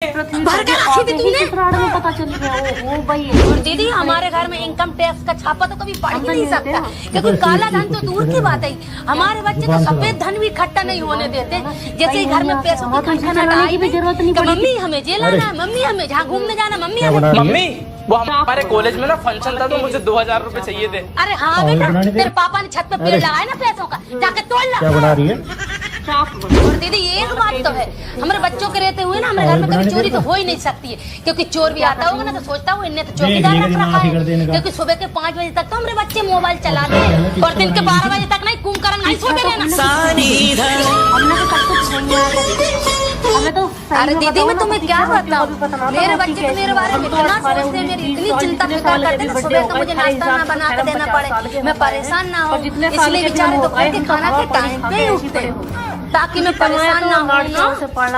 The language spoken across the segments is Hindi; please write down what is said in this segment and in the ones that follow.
भर के रखी थी तूने? में पता चल गया वो भाई। और दीदी हमारे घर में इनकम टैक्स का छापा तो कभी पढ़ ही नहीं सकता, क्योंकि काला धन तो दूर की बात है, हमारे बच्चे तो सफेद धन भी इकट्ठा नहीं होने देते। जैसे ही घर में पैसों की खनखनाहट आई कि मम्मी हमें जेल आना है, मम्मी हमें जहाँ घूमने जाना, मम्मी वो हमारे कॉलेज में ना फंक्शन था तो मुझे 2000 रुपए चाहिए थे। अरे हाँ बेटा, तेरे पापा ने छत पे पेड़ लगाया ना पैसों का, जाके तोड़ ला। क्या बना रही है? और दीदी एक बात तो है, हमारे बच्चों के रहते हुए ना हमारे घर में कभी चोरी तो हो ही नहीं सकती है, क्योंकि चोर भी आता होगा ना तो सोचता हूँ इन्हें तो चौकीदार रख रखा है, क्योंकि सुबह के 5 बजे तक तो हमारे बच्चे मोबाइल चलाते हैं और दिन के 12 बजे तक नहीं कुंभकर्ण नहीं सोते रहना। हमने तो सब कुछ हमें तो। अरे दीदी मैं तुम्हें क्या बताऊँ, मेरे बच्चे तो मेरे बारे में इतना सोचते हैं, मेरी इतनी चिंता फिक्र करते हैं, सुबह का मुझे नाश्ता ना बना के देना पड़े, मैं परेशान ना हूँ, इसलिए बेचारे दोपहर के खाना के टाइम पे ही उठते हैं ताकि मैं परेशान ना हूँ।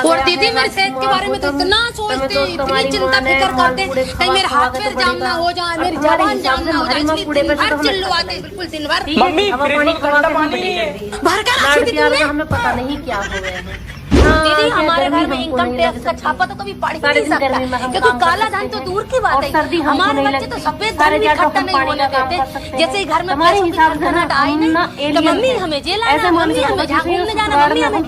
और दीदी मेरी सेहत के बारे में तो इतना सोचते हैं, इतनी चिंता फिक्र करते हैं, कहीं मेरे हाथ पैर जाम ना हो जाए, मेरी जबान जाम ना हो जाए, इसलिए दिन भर चिल्लवाते हैं, बिल्कुल दिन भर। मम्मी फ्रिज में ठंडा पानी नहीं है, भर के रखी थी तूने? हमें पता नहीं क्या हो गया है। दीदी हमारे घर में इनकम टैक्स का छापा तो कभी पढ़ ही नहीं सकता, क्योंकि काला धन तो दूर की बात है, हमारे बच्चे तो सफेद धन भी इकट्ठा नहीं होने देते। जैसे ही घर में पैसों की खनखनाहट आई नहीं कि मम्मी हमें जेल आना, मम्मी हमें जहाँ घूमने जाना,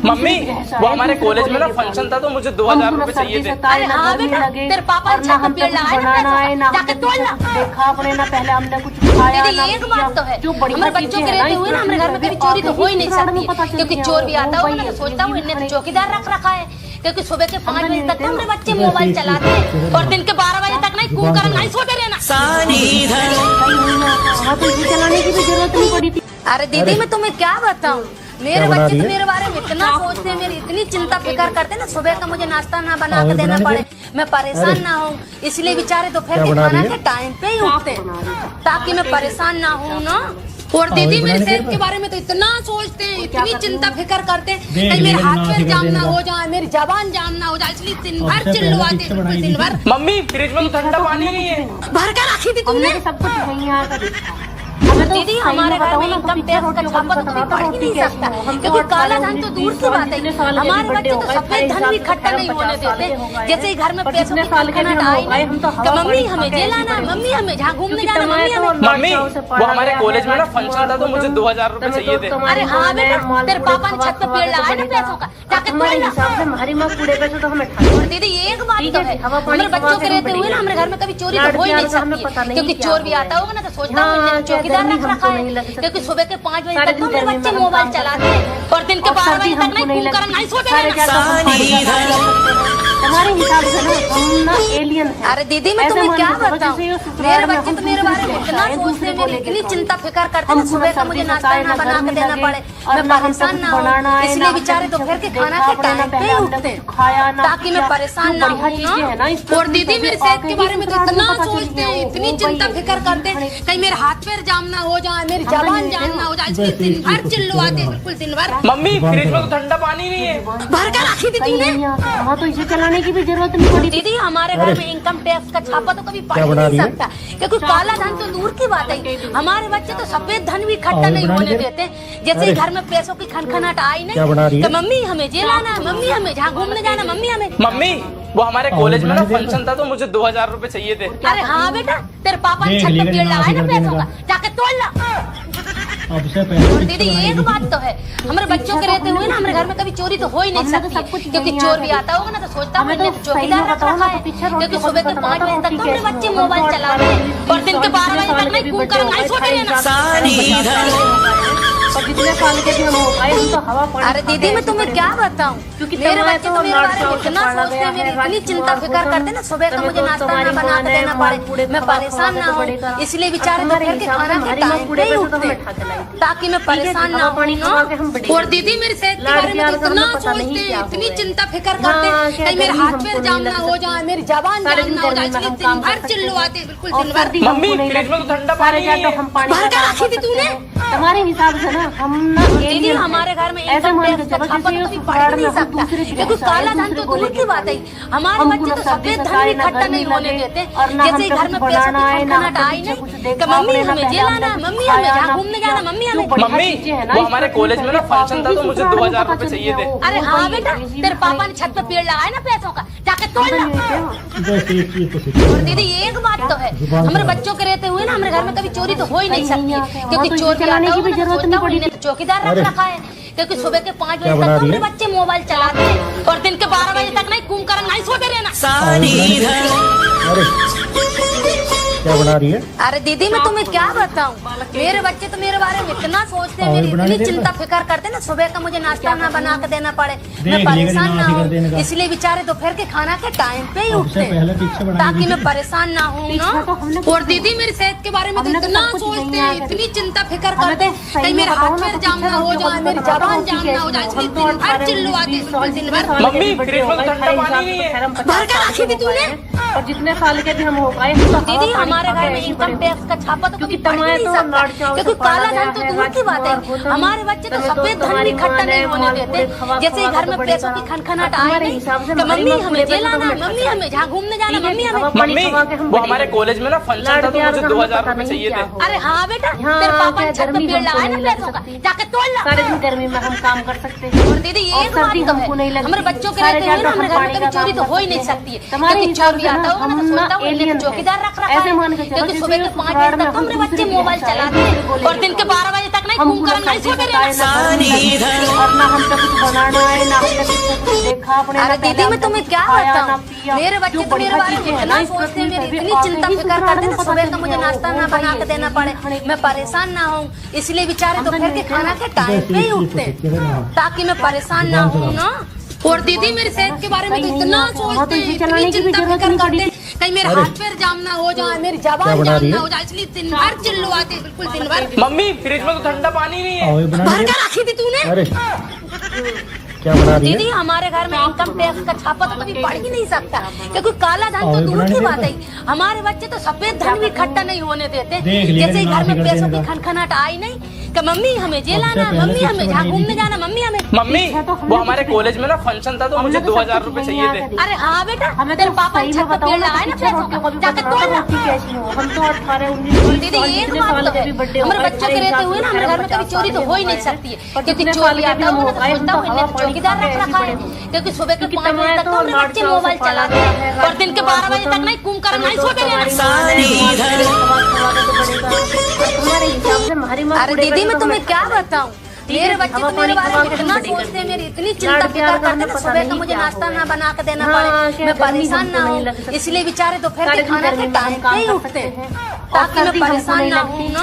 मम्मी वो हमारे कॉलेज में ना फंक्शन था तो मुझे 2000 रुपए चाहिए थे। अरे हाँ बेटा, तेरे पापा ने छत पे पेड़ लगाया ना, जाके तोड़ ला। देखा अपने ना पहले हमने कुछ खाया। दीदी एक बात तो है, हमारे बच्चों के रहते हुए ना हमारे घर में कभी चोरी तो हो ही नहीं सकती, क्योंकि चोर भी आता होगा ना तो सोचता हूँ इन्हें तो चौकीदार रख रखा है, क्योंकि सुबह के 5 बजे तक तो हमारे बच्चे मोबाइल चलाते हैं और दिन के 12 बजे तक नहीं कुंभकर्ण नहीं सोते रहना। चलाने की भी जरूरत नहीं पड़ी थी। अरे दीदी मैं तुम्हें क्या बताऊँ, मेरे बच्चे तो मेरे बारे में इतना सोचते हैं, मेरी इतनी चिंता फिक्र करते हैं ना, सुबह का मुझे नाश्ता ना बना के देना पड़े, मैं परेशान ना हूँ, इसलिए बेचारे दोपहर के खाना के टाइम पे ही उठते हैं ताकि मैं परेशान ना हूँ ना। और दीदी मेरी सेहत के बारे में तो इतना सोचते हैं, इतनी चिंता फिक्र करते हैं, कहीं मेरे हाथ पैर जाम ना हो जाए, मेरी जबान जाम ना हो जाए, इसलिए दिन भर चिल्लवाते हैं, बिल्कुल दिन भर। मम्मी फ्रिज में ठंडा पानी नहीं है, भर के रखी थी तुमने? सब कुछ वही यहाँ का देखा। दीदी हमारे घर में इनकम टैक्स का छापा तो कभी पढ़ ही नहीं सकता, क्योंकि काला धन तो दूर की बात है, हमारे बच्चे तो सफेद धन भी इकट्ठा नहीं होने देते। जैसे ही घर में पैसों की खनखनाहट आई नहीं कि मम्मी हमें जेल आना, मम्मी हमें जहाँ घूमने जाना, मम्मी वो हमारे कॉलेज में ना फंक्शन था तो मुझे 2000 रुपए चाहिए थे। अरे हाँ बेटा, तेरे पापा ने छत पे पेड़ लगाया ना पैसों का, जाके तोड़ ला। हमारी माँ कूड़े पैसे तो हमें। और दीदी एक बात तो है, हमारे बच्चों के रहते हुए ना हमारे घर में कभी चोरी तो हो ही नहीं सकती, क्योंकि चोर भी आता होगा ना तो सोचता हूँ इन्हें चौकीदार रख रखा है, क्योंकि सुबह के 5 बजे तक तो मेरे बच्चे मोबाइल चलाते हैं और दिन के 12 बजे तक नहीं कुंभकर्ण नहीं सोते रहना। हमारे हिसाब से ना हम ना एलियन हैं। अरे दीदी मैं तुम्हें क्या बताऊँ, मेरे बच्चे तो मेरे बारे में इतना सोचते हैं, मेरी इतनी चिंता फिक्र करते हैं, सुबह का मुझे नाश्ता ना बना के देना पड़े, मैं परेशान ना हूँ, इसलिए बेचारे दोपहर के खाना के टाइम पे ही उठते हैं ताकि मैं परेशान ना हूँ। और दीदी मेरी सेहत के बारे में तो इतना सोचते हैं, इतनी चिंता फिक्र करते हैं, कहीं मेरे हाथ पैर जाम ना हो जाए, मेरी जबान जाम ना हो जाए, इसलिए दिन भर चिल्लवाते हैं, बिल्कुल दिन भर। मम्मी फ्रिज में ठंडा पानी नहीं है, भर के रखी थी तुमने? हाँ तो इसे चलाने की भी जरूरत नहीं पड़ी। दीदी हमारे घर में इनकम टैक्स का छापा तो कभी पढ़ ही नहीं सकता, क्योंकि काला धन तो दूर की बात है, हमारे बच्चे तो सफेद धन भी इकट्ठा नहीं होने देते। जैसे ही घर में पैसों की खनखनाहट आई नहीं कि मम्मी हमें जेल आना, मम्मी हमें जहाँ घूमने जाना, मम्मी वो हमारे कॉलेज में ना फंक्शन था तो मुझे 2000 रुपए चाहिए थे। अरे हाँ बेटा, तेरे पापा ने छत पे पेड़ लगाया ना पैसों का, जाके तोड़ ला। और दीदी एक बात तो है, हमारे बच्चों के रहते हुए ना हमारे घर में कभी चोरी तो हो ही नहीं सकती, क्योंकि चोर भी आता होगा ना तो सोचता हूँ इन्हें तो चौकीदार रख रखा है, क्योंकि सुबह के 5 बजे तक तो हमारे बच्चे मोबाइल चलाते हैं और दिन के 12 बजे तक नहीं कुंभकर्ण नहीं सोते रहना। और जितने साल के भी हम हो पाए हम तो हवा पड़। अरे दीदी मैं तुम्हें क्या बताऊँ, मेरे बच्चे तो मेरे बारे में इतना सोचते हैं, मेरी इतनी चिंता फिक्र करते हैं ना, सुबह का मुझे नाश्ता ना बना के देना पड़े, मैं परेशान ना हूँ, इसलिए बेचारे दोपहर के खाना के टाइम पे ही उठते हैं ताकि मैं परेशान ना हूँ। और दीदी मेरी सेहत के बारे में इतना सोचते हैं, इतनी चिंता फिक्र करते हैं, कहीं मेरे हाथ पैर जाम ना हो जाए, मेरी जबान जाम ना हो जाए, इसलिए दिन भर चिल्लवाते हैं, बिल्कुल दिन भर। मम्मी फ्रिज में ठंडा पानी नहीं है, भर के रखी थी तूने? हमारे हिसाब से ना हम ना दीदी हमारे घर में ऐसे मान के चलो छापा जैसे तो कभी ये पड़ ही नहीं हम सकता, दूसरे की क्योंकि जगह काला धन तो दूसरे को दूर की लेके बात है। हमारे हमको बच्चे ना तो सर्दी सफेद धन सताए, भी ना इकट्ठा गर्मी नहीं होने लगे, देते। और ना जैसे हम घर कुछ में पैसों बनाना की है, ना खनखनाहट हमने आई पीछे नहीं कुछ कि देखा, मम्मी अपने ना हमें ये पहला लाना, हमने मम्मी कुछ हमें खाया, जहाँ ना घूमने पिया। जाना, मम्मी हमें। बढ़िया मम्मी चीजें हैं ना, वो हमारे कॉलेज में ना फंक्शन था तो मुझे 2000 रुपए पता चाहिए थे। चल गया, अरे हाँ बेटा, तेरे पापा ने छत पे पेड़ लगाया ना पैसों का, जाके तोड़ लो। और दीदी एक बात तो है, हमारे बच्चों के रहते हुए ना हमारे घर में कभी चोरी तो हो ही नहीं सकती है, क्योंकि चोर चलाने की भी जरूरत नहीं पड़ी। चौकीदार रख रखा है, क्योंकि सुबह के 5 बजे तक तो मेरे बच्चे मोबाइल चलाते हैं और दिन के 12 बजे तक नहीं घूम कर नहीं सोते रहना। अरे क्या बना रही है? अरे दीदी मैं तुम्हें क्या बताऊं, मेरे बच्चे तो मेरे बारे में इतना सोचते हैं, मेरी इतनी चिंता फिक्र करते हैं ना, सुबह का मुझे नाश्ता ना बना के देना पड़े, मैं परेशान ना हूँ, इसलिए बेचारे दोपहर के खाना के टाइम पे ही उठते हैं ताकि मैं परेशान ना हूँ ना। और दीदी मेरी सेहत के बारे में तो इतना सोचते हैं, इतनी चिंता फिक्र करते हैं, कहीं मेरे हाथ पैर जाम ना हो जाए, मेरी जबान जाम ना हो जाए, इसलिए दिन भर चिल्लवाते हैं, दिन भर। मम्मी फ्रिज में तो ठंडा पानी नहीं है। भर के रखी थी तूने? और जितने साल के भी हम हो पाए दीदी हमारे घर में इनकम टैक्स का छापा तो कभी पड़ ही नहीं सकता, क्योंकि काला धन तो दूर की बात है। हमारे बच्चे तो सफेद धन भी इकट्ठा नहीं होने देते। जैसे घर में पैसों की खनखनाहट आई नहीं कि मम्मी हमें ये लाना, मम्मी हमें जहाँ घूमने जाना, मम्मी हमें। मम्मी वो हमारे कॉलेज में ना फंक्शन था तो मुझे 2000 रुपए चाहिए थे। अरे हाँ बेटा, तेरे पापा ने छत पे पेड़ लगाया ना पैसों का, जाके तोड़ लो। सारे दिन गर्मी में हम काम कर सकते हैं। और दीदी एक बात तो है, हमारे बच्चों के रहते हुए ना हमारे घर में कभी चोरी तो हो ही नहीं सकती है, क्योंकि चोर भी आता होगा ना तो सोचता हूँ लेकिन चौकीदार रख रखा है, क्योंकि सुबह के 5 बजे तक हमारे बच्चे मोबाइल चलाते हैं और दिन के 12 बजे तक नहीं घूम कर नहीं सोते रहना। और ना हम पे कुछ बनाना है, ना हमने कुछ देखा अपने। अरे दीदी मैं तुम्हें क्या बताऊं, मेरे बच्चे तो मेरे बारे में इतना सोचते हैं, मेरी इतनी चिंता फिक्र करते हैं, सुबह का मुझे नाश्ता ना बना के देना पड़े, मैं परेशान ना हूँ, इसलिए बेचारे दोपहर के खाना के टाइम पे ही उठते हैं ताकि मैं परेशान ना हूँ ना। और दीदी मेरी सेहत के बारे में तो इतना सोचते हैं, इतनी चिंता फिक्र करते हैं, कहीं मेरे हाथ पैर जाम ना हो जाए, मेरी जबान जाम ना हो जाए, इसलिए दिन भर चिल्लवाते हैं, बिल्कुल दिन भर। मम्मी फ्रिज में तो ठंडा पानी नहीं है। भर के रखी थी तूने? अरे क्या बना रही है? दीदी हमारे घर में इनकम टैक्स का छापा तो कभी पड़ ही नहीं सकता, क्योंकि काला धन तो दूर की बात है। हमारे बच्चे तो सफेद धन भी इकट्ठा नहीं होने देते। जैसे घर में पैसों की खनखनाहट आई नहीं कि मम्मी हमें ये लाना, मम्मी हमें जहाँ घूमने जाना, मम्मी हमें। मम्मी वो हमारे कॉलेज में ना फंक्शन था तो मुझे 2000 रुपए चाहिए थे। अरे हाँ बेटा, तेरे पापा ने छत पे पेड़ लगाया ना पैसों का, जाके तोड़ लो। हम तो 18-19 दीदी एक बात तो है, हमारे बच्चों के रहते हुए ना हमारे घर में कभी चोरी तो हो ही नहीं सकती है, क्योंकि चोर भी आता होगा ना तो सोचता हूँ इन्हें तो चौकीदार रख रखा है, क्योंकि सुबह के 5 बजे तक तो हमारे बच्चे मोबाइल चलाते हैं और दिन के 12 बजे तक नहीं घूम कर नहीं सोते रहना। अरे दीदी मैं तुम्हें क्या बताऊं, मेरे बच्चे तो मेरे बारे में इतना सोचते हैं, मेरी इतनी चिंता फिक्र करते हैं, सुबह का मुझे नाश्ता ना बना के देना पड़े, मैं परेशान ना हूँ, इसलिए बेचारे दोपहर के खाना के टाइम पे ही उठते हैं ताकि मैं परेशान ना हूँ ना।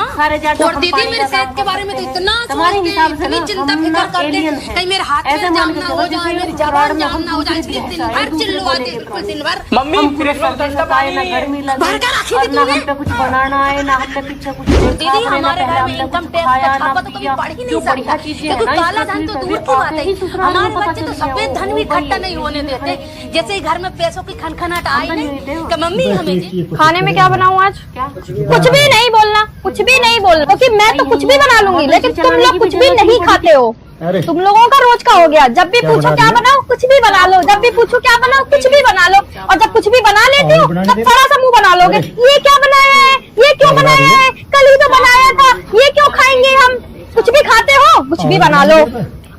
और दीदी मेरी सेहत के बारे में तो इतना सोचते हैं, इतनी चिंता फिक्र करते हैं, कहीं मेरे हाथ पैर जाम ना हो जाए, मेरी जबान जाम ना हो जाए, इसलिए दिन भर चिल्लवाते हैं, बिल्कुल दिन भर। मम्मी फ्रिज में तो ठंडा पानी नहीं है। भर के रखी थी तूने? हम पे कुछ बनाना है, ना हमने पीछे कुछ दीदी हमारे घर में इनकम टैक्स का छापा तो कभी पड़ ही नहीं सकता, क्योंकि काला धन तो दूर की बात है। हमारे बच्चे तो सफेद धन भी इकट्ठा नहीं होने देते। जैसे घर में पैसों की खनखनाहट आई नहीं कि मम्मी हमें। खाने में क्या बनाऊं आज? कुछ भी नहीं बोलना, कुछ भी नहीं बोलना, क्योंकि मैं तो कुछ भी बना लूंगी, लेकिन तुम लोग कुछ भी नहीं खाते हो। अरे तुम लोगों का रोज का हो गया, जब भी पूछो क्या बनाओ कुछ भी बना लो, जब भी पूछो क्या बनाओ कुछ भी बना लो, और जब कुछ भी बना लेती हो तब थोड़ा सा मुंह बना लोगे, ये क्या बनाया है, ये क्यों बनाया है, कल ही तो बनाया था, ये क्यों खाएंगे हम। कुछ भी खाते हो, कुछ भी बना लो।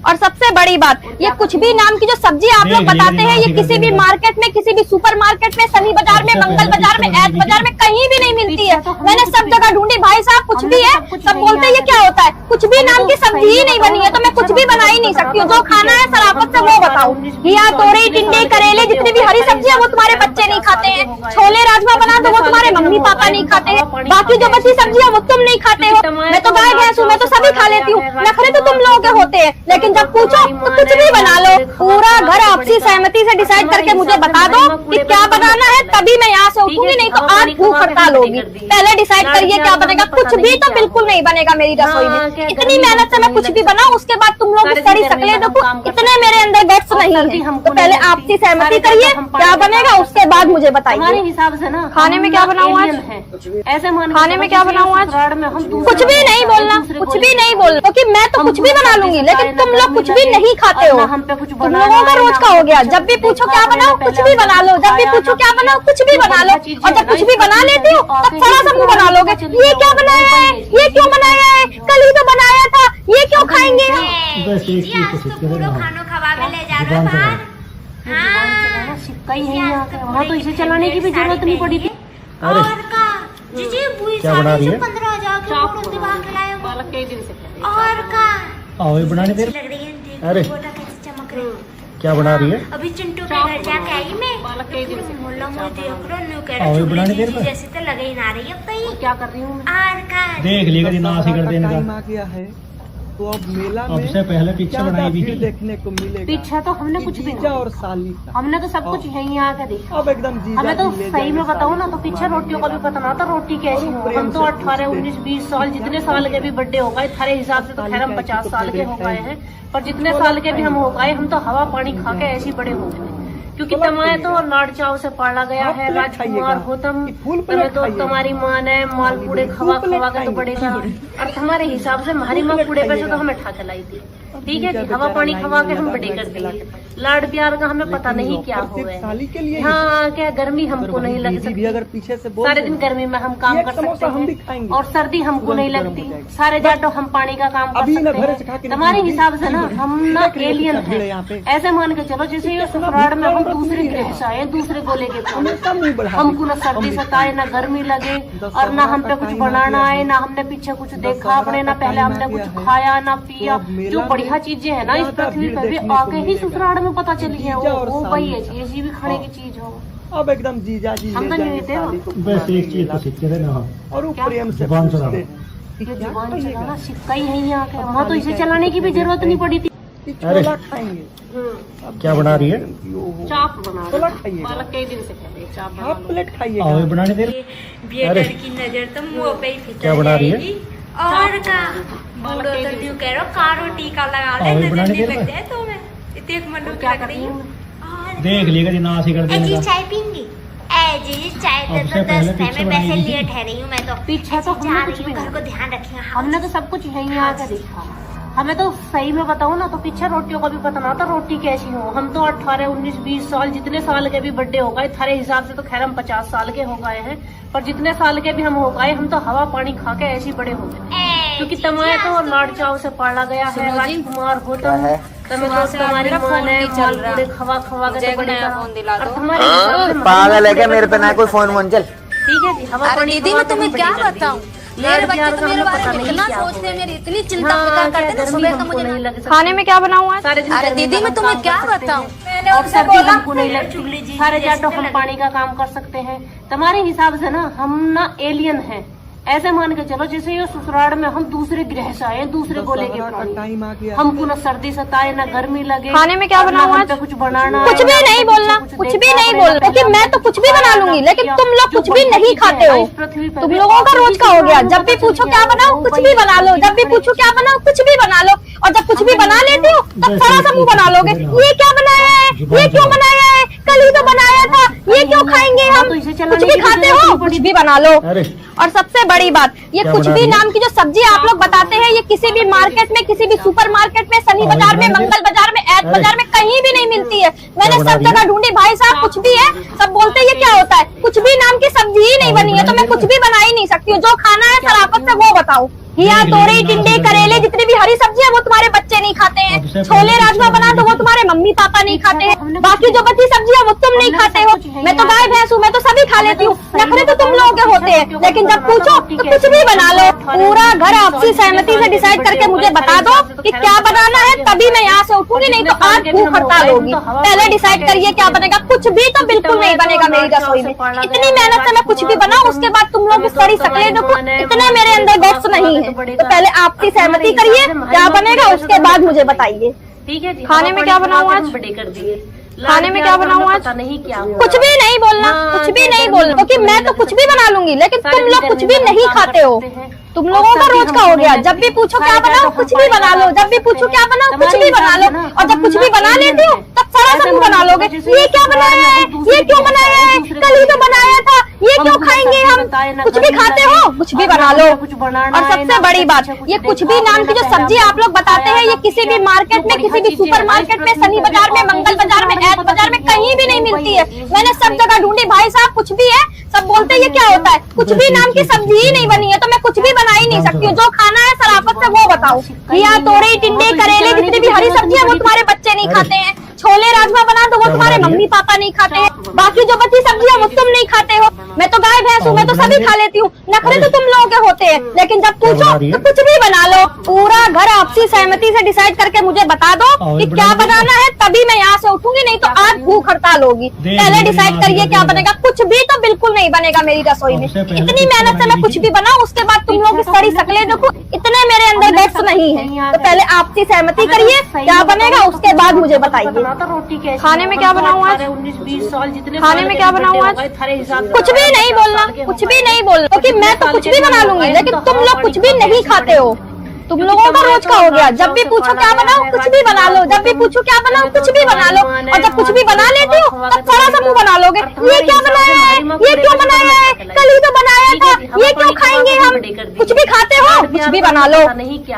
और सबसे बड़ी बात, ये कुछ भी नाम की जो सब्जी आप लोग बताते हैं, ये किसी भी मार्केट में, किसी भी सुपर मार्केट में, सनी बाजार में, मंगल बाजार में, ऐत बाजार में कहीं भी नहीं मिलती है। मैंने सब जगह ढूंढी, भाई साहब कुछ भी है, सब बोलते हैं ये क्या होता है, कुछ भी नाम की सब्जी ही नहीं बनी है, तो मैं कुछ भी बना ही नहीं सकती हूँ। जो खाना है सराफत से वो बताओ। घिया, तोरई, टिंडे, करेले, जितनी भी हरी सब्जी है वो तुम्हारे बच्चे नहीं खाते हैं। छोले राजमा बना दो वो तुम्हारे मम्मी पापा नहीं खाते हैं। बाकी जो बची सब्जी है वो तुम नहीं खाते हो। मैं तो गाय भैंस हूँ, मैं तो सभी खा लेती हूँ। नखरे तो तुम लोगों के होते हैं, लेकिन जब पूछो तो कुछ भी बना लो। पूरा घर आपसी सहमति से डिसाइड करके मुझे बता दो कि क्या बनाना है, तभी मैं यहाँ से उठूंगी, नहीं तो आज भूख हड़ताल होगी। पहले डिसाइड करिए क्या बनेगा। कुछ भी तो बिल्कुल नहीं बनेगा मेरी रसोई में। इतनी मेहनत से मैं कुछ भी बनाऊं, उसके बाद तुम लोग सड़ी शक्लें देखो, इतने मेरे अंदर गट्स नहीं है। तो पहले आपसी सहमति करिए क्या बनेगा, उसके बाद बाद मुझे हमारे बताइए। हिसाब से ना खाने में क्या बनाऊं आज? ऐसे मान खाने में क्या बनाऊं आज? में हम कुछ भी नहीं बोलना, कुछ भी नहीं बोलना, क्योंकि मैं तो कुछ भी बना लूंगी, लेकिन तुम लोग कुछ भी नहीं खाते हो। हम पे कुछ तुम लोगों का रोज का हो गया, जब भी पूछो क्या बनाओ कुछ भी बना लो, जब भी पूछो क्या बनाओ कुछ भी बना लो, और जब कुछ भी बना लेती हो तब थोड़ा सा मुंह बना लोगे। ये क्या बनाया है, ये क्यों बनाया है, कल ही तो बनाया था, ये क्यों खाएंगे हम? बस एक चीज तो सीख के रहना। खानो खवा के ले जा जुबान रहा से बाहर। सिक्का ही नहीं आकर वहाँ तो इसे चलाने की भी जरूरत नहीं पड़ी थी। अरे और का जीजी बुई क्या बना रही है? 15,000 के ऊपर दिमाग खिलाए हो। पालक कई दिन से खा रही और का आओ ये बनाने दे। लग रही है, देखो अरे। फोटो कैसे चमक रही है। क्या बना रही है? अभी चिंटू के घर जाके आई मैं, पालक कई दिन से मोहल्ला में देख लो न्यू कह आओ, ये रहा बनाने दे चुगली रहा है। जैसे तो लगे ही ना रही अब तो ये। क्या कर रही हूँ मैं? और का देख लिएगा जितना आसी कर देने टाइम का। आ गया है तो अब मेला अब में से पहले पिक्चर क्या बनाई भी भीड़ थी। देखने को मिलेगा। पीछा तो हमने कुछ भी जीजा नहीं, और साली का। हमने तो सब कुछ यहीं आके देखा। अब एकदम जीजा हमें तो जी ले सही में जाएंगे बताऊँ ना साली तो पीछे रोटियों का भी पता ना था रोटी कैसी हो। हम तो 18, 19, 20 साल जितने साल के भी बर्थडे हो गए थारे हिसाब से तो खैर हम 50 साल के हो गए हैं, पर जितने साल के भी हम हो गए हम तो हवा पानी खा के ऐसे बड़े हो गए। क्योंकि तमाए तो लाड चाव से पाला गया है, राजकुमार हो तुम, तुम्हें तो तुम्हारी माँ ने मालपूड़े खवा खवा के तो बड़े किया, और तुम्हारे हिसाब से हमारी माँ पूड़े पे से तो हमें ठा के लाई थी। ठीक है जी, हवा पानी खवा के हम बड़े कर दिए। लाड प्यार का हमें पता नहीं क्या हो सिर्फ गया। साली के लिए हाँ क्या गर्मी हमको नहीं लग दीदी भी सकती, अगर पीछे से बोल सारे दे, दिन गर्मी में हम काम ये कर समोसा सकते हम भी हैं खाएंगे। और सर्दी हमको नहीं तुरंत लगती, गर्म हो जाएगी। सारे जाटो हम पानी का काम कर अभी ना सकते घर से खा के हैं। हमारे निकलेंगे। हिसाब से ना हम ना देख रही हो एलियन कितना भीड़ है यहाँ है। पे। ऐसे मान के चलो जैसे ये ससुराल में हम दूसरे ग्रह से आए, दूसरे गोले के खाने। हमेशा मुंह बढ़ा हमको ना दी। सर्दी हम भी सताए ना गर्मी लगे, 10 और ना हम पे का कुछ टाइम आ बनाना गया आए, है। ना हमने पीछे कुछ देखा दशहरा अपने, ना का पहले टाइम हमने आ कुछ गया है। खाया ना पिया। तो अब मेला जो में बढ़िया चीजें है ना इस ज्यादा पृथ्वी भीड़ पे भी देखने को आके ही मिलेगा। ससुराल में पता चली है जीजा और वो साली वही है का। ऐसी भी खाने की चीज हो। अब एकदम जीजा जी हम ले तो नहीं जाएंगे देते हो। साली को बस एक चीज तो सीख के रहना। और वो क्या? प्रेम से जुबान पूछते चलाओ। हैं ये कि क्या जुबान खाइएगा? चलाना सिक्का ही नहीं आके, वहाँ तो इसे चलाने की भी जरूरत नहीं पड़ी थी। कि अरे। छोला खाएंगे। अब क्या बना रही है? ओहो। चाप बना छोला रहे हैं। खाइएगा। पालक कई दिन से खा रहे हैं, चाप बना हाफ लो। प्लेट आओ खाइएगा। ये बनाने दे। बियर्डर की नजर तो मुंह पे ही फिसल क्या बना रही है? जाएगी। और का बूढ़ो तो न्यू कह रहा कारो टीका लगा ले, आओ, ये नजर बनाने नहीं दे लग रहा जाए तो मैं इतने एक मल्लू क्या लग कर रही रही हूँ। हूँ? और देख लिएगा जितना आसी कर ए देने जी का। चाय पीएंगी? ए जी चाय अब तो से 10 पहले में पिक्चर पैसे बनाई लिए थी। ठहरी हूँ मैं तो। पीछे तो जा हमने रही कुछ हूँ, भी घर को नहीं, ध्यान रखिएगा। हमने तो सब कुछ यहीं आके देखा। हमें तो सही में बताऊँ ना तो पीछे रोटियों का भी पता ना था रोटी कैसी हो। हम तो 18, 19, 20 साल जितने साल के भी बर्थडे हो गए थारे हिसाब से तो खैर हम 50 साल के हो गए हैं, पर जितने साल के भी हम हो गए हम तो हवा पानी खा के ऐसे बड़े हो गए। क्योंकि तमाए तो लाड चाव से पाला गया है, राजकुमार हो तुम, तुम्हें तो तुम्हारी माँ ने मालपूड़े खवा खवा के तो बड़े करा, और तुम्हारे हिसाब से पागल है क्या मेरे पे ना कोई फोन वोन चल। ठीक है जी, हवा अरे पानी दीदी खवा मैं के तुम्हें हम क्या बड़े कर बताऊं, दिए। मेरे लाड बच्चे प्यार तो का मेरे हमें बारे पता में नहीं इतना क्या सोचते हैं, होगा। मेरी इतनी चिंता हाँ, फिक्र क्या करते हैं, गर्मी सुबह का हमको मुझे नहीं लग सकती। खाने में क्या बनाऊं आज? सारे दिन अरे गर्मी दीदी में मैं हम तुम्हें काम क्या कर सकते बताऊं, हैं। मैंने और उनसे सर्दी बोला हमको नहीं लगती, सारे जाटो हम पानी का काम कर सकते हैं। तुम्हारे हिसाब से ना हम ना एलियन हैं। ऐसे मान के चलो जैसे ये ससुराल में हम दूसरे ग्रह से आए, दूसरे गोले के दशहरा का प्राणी। टाइम आ गया है। हमको ना सर्दी सताए ना गर्मी लगे। खाने में क्या और ना बनाऊं हम आज? पे कुछ बनाना कुछ आए, भी ना नहीं हमने बोलना, कुछ कुछ देखा भी नहीं अपने, बोलना, ना क्योंकि पहले मैं तो कुछ भी बना लूंगी, लेकिन किया। तुम लोग जो कुछ भी बढ़िया नहीं चीजें खाते हैं हो। इस पृथ्वी पे तुम भी लोगों का आके रोज ही का हो गया, ससुराल जब भी में पूछो पता क्या चल बनाओ गया, कुछ वो भी वही बना लो, है, जब भी खाने पूछो की क्या चीजें। बनाओ कुछ भी बना लो, और जब कुछ भी बना लेती हो तब थोड़ा सा मुंह बना लोगे। ये क्या बनाया है, ये क्यों बनाया है, कल ही तो बनाया था, ये क्यों खाएंगे हम? तो इसे कुछ चलाने भी की खाते जरूरत हो, नहीं कुछ पड़ी। भी बना लो। अरे और सबसे बड़ी बात, ये क्या कुछ बना भी रही है? नाम की जो सब्जी आप लोग बताते हैं, ये किसी भी मार्केट में, किसी भी सुपर मार्केट में, शनि और बाजार में, बना रही है? मंगल बाजार में, ऐत अरे। बाजार में कहीं भी नहीं मिलती है। मैंने बना सब रही है? जगह ढूंढी, भाई साहब कुछ भी है, सब बोलते हैं ये क्या होता है, कुछ भी नाम की सब्जी ही नहीं और बनी है, तो बना मैं रही कुछ भी बना ही नहीं सकती हूँ। जो खाना है सराफत से वो बताओ। घिया, देख तोरी, लीजिए, टिंडे, नाम से करेले, बना जितनी भी हरी सब्जी है वो तुम्हारे बच्चे नहीं खाते अब से हैं। पहले छोले पिक्चर राजमा बना तो वो बनाई तुम्हारे मम्मी पापा नहीं खाते हैं। हमने बाकी कुछ जो बची सब्जी है वो तुम नहीं हमने खाते सब हो। कुछ यहीं मैं तो गाय आके भैंस हूँ, मैं तो सभी खा लेती हूँ। नखरे तो तुम लोगों के होते हैं, लेकिन जब पूछो तो कुछ भी बना लो। पूरा घर आपसी सहमति से डिसाइड करके मुझे बता दो कि क्या बनाना है, तभी मैं यहाँ से उठूंगी, नहीं तो आज भूख हड़ताल होगी। पहले डिसाइड करिए क्या बनेगा। कुछ भी तो बिल्कुल नहीं बनेगा मेरी रसोई में। इतनी मेहनत से मैं कुछ भी बनाऊं, उसके बाद तुम लोग सड़ी सकले देखो, इतने मेरे अंदर गट्स नहीं है। तो पहले आपसी सहमति करिए, क्या बनेगा उसके बाद मुझे बताइए। ठीक है जी, खाने में क्या बनाऊं आज? बड़े कर दिए। खाने में क्या बनाऊं आज? पता नहीं क्या हुआ। कुछ भी नहीं बोलना, हाँ, कुछ भी क्या नहीं गर्मी बोलना, क्योंकि हमको मैं नहीं तो लग कुछ भी बना लूंगी, लेकिन सारे तुम दिन लोग कुछ गर्मी भी में नहीं काम कर खाते हो। सकते हैं। तुम और लोगों का सर्दी रोज का हमको हो गया, नहीं जब भी लगती। पूछो क्या सारे बनाओ जाटो कुछ हम भी पानी बना का लो, काम जब भी कर पूछो सकते क्या हैं। बनाओ कुछ हमारे भी बना हिसाब लो, से ना और जब हम कुछ भी ना बना alien लेती हो हैं। तब थोड़ा सा ऐसे मुंह बना मान लो लोगे। जैसे ये क्या ससुराल बनाया में है, हम दूसरे ये क्यों ग्रह से बनाया आए, है, दूसरे आए ना कुछ भी खाते हो, कुछ भी बना लो। कुछ बनाना और सबसे बड़ी बात, ये कुछ भी नाम की जो सब्जी आप लोग बताते हैं, ये किसी भी मार्केट में, किसी भी सुपर मार्केट में, शनि बाजार में, मंगल बाजार में, ऐत बाजार में कहीं भी नहीं मिलती है। मैंने सब जगह ढूंढी, भाई साहब कुछ भी है, सब बोलते हैं ये क्या होता है, कुछ भी नाम की सब्जी ही नहीं बनी है, तो मैं कुछ भी बना ही नहीं सकती हूँ। जो खाना है सराफत से वो बताओ। घिया, तोरई, टिंडे, करेले, जितनी भी हरी सब्जी है वो तुम्हारे बच्चे नहीं खाते हैं। छोले राजमा बना दो, वो तुम्हारे मम्मी पापा नहीं खाते हैं। बाकी जो बची सब्जियां वो तुम नहीं खाते हो। मैं तो गाय भैंस हूँ, मैं तो सभी खा लेती हूँ। नखरे तो तुम लोगों के होते हैं, लेकिन जब पूछो तो कुछ भी बना लो। पूरा घर आपसी सहमति से डिसाइड करके मुझे बता दो कि क्या बनाना है, तभी मैं यहाँ से उठूंगी, नहीं तो आज भूख हड़ताल होगी। पहले डिसाइड करिए क्या बनेगा। कुछ भी तो बिल्कुल नहीं बनेगा मेरी रसोई में। इतनी मेहनत से मैं कुछ भी बनाऊं, उसके बाद तुम लोग की सारी शक्लें देखो, इतने मेरे अंदर गट्स नहीं है। तो पहले आपसी सहमति करिए, क्या बनेगा उसके बाद मुझे बताइए। रोटी कैसे खाने में क्या बनाऊं आज? 19-20 साल जितने खाने में क्या बनाऊं आज? थारे हिसाब से कुछ भी नहीं बोलना, कुछ भी नहीं बोलना, क्योंकि मैं तो कुछ भी बना लूंगी, लेकिन तुम लोग कुछ भी नहीं खाते हो। तुम लोगों का रोज का हो गया, जब भी पूछो क्या बनाओ, कुछ भी बना लो। जब भी पूछो क्या बनाओ, कुछ भी बना लो। और जब कुछ भी बना लेती हो, तब थोड़ा सा मुंह बना लोगे। ये क्या बनाया है, ये क्यों बनाया है, कल ही तो बनाया था, ये क्यों खाएंगे हम। कुछ भी खाते हो, कुछ भी बना लो।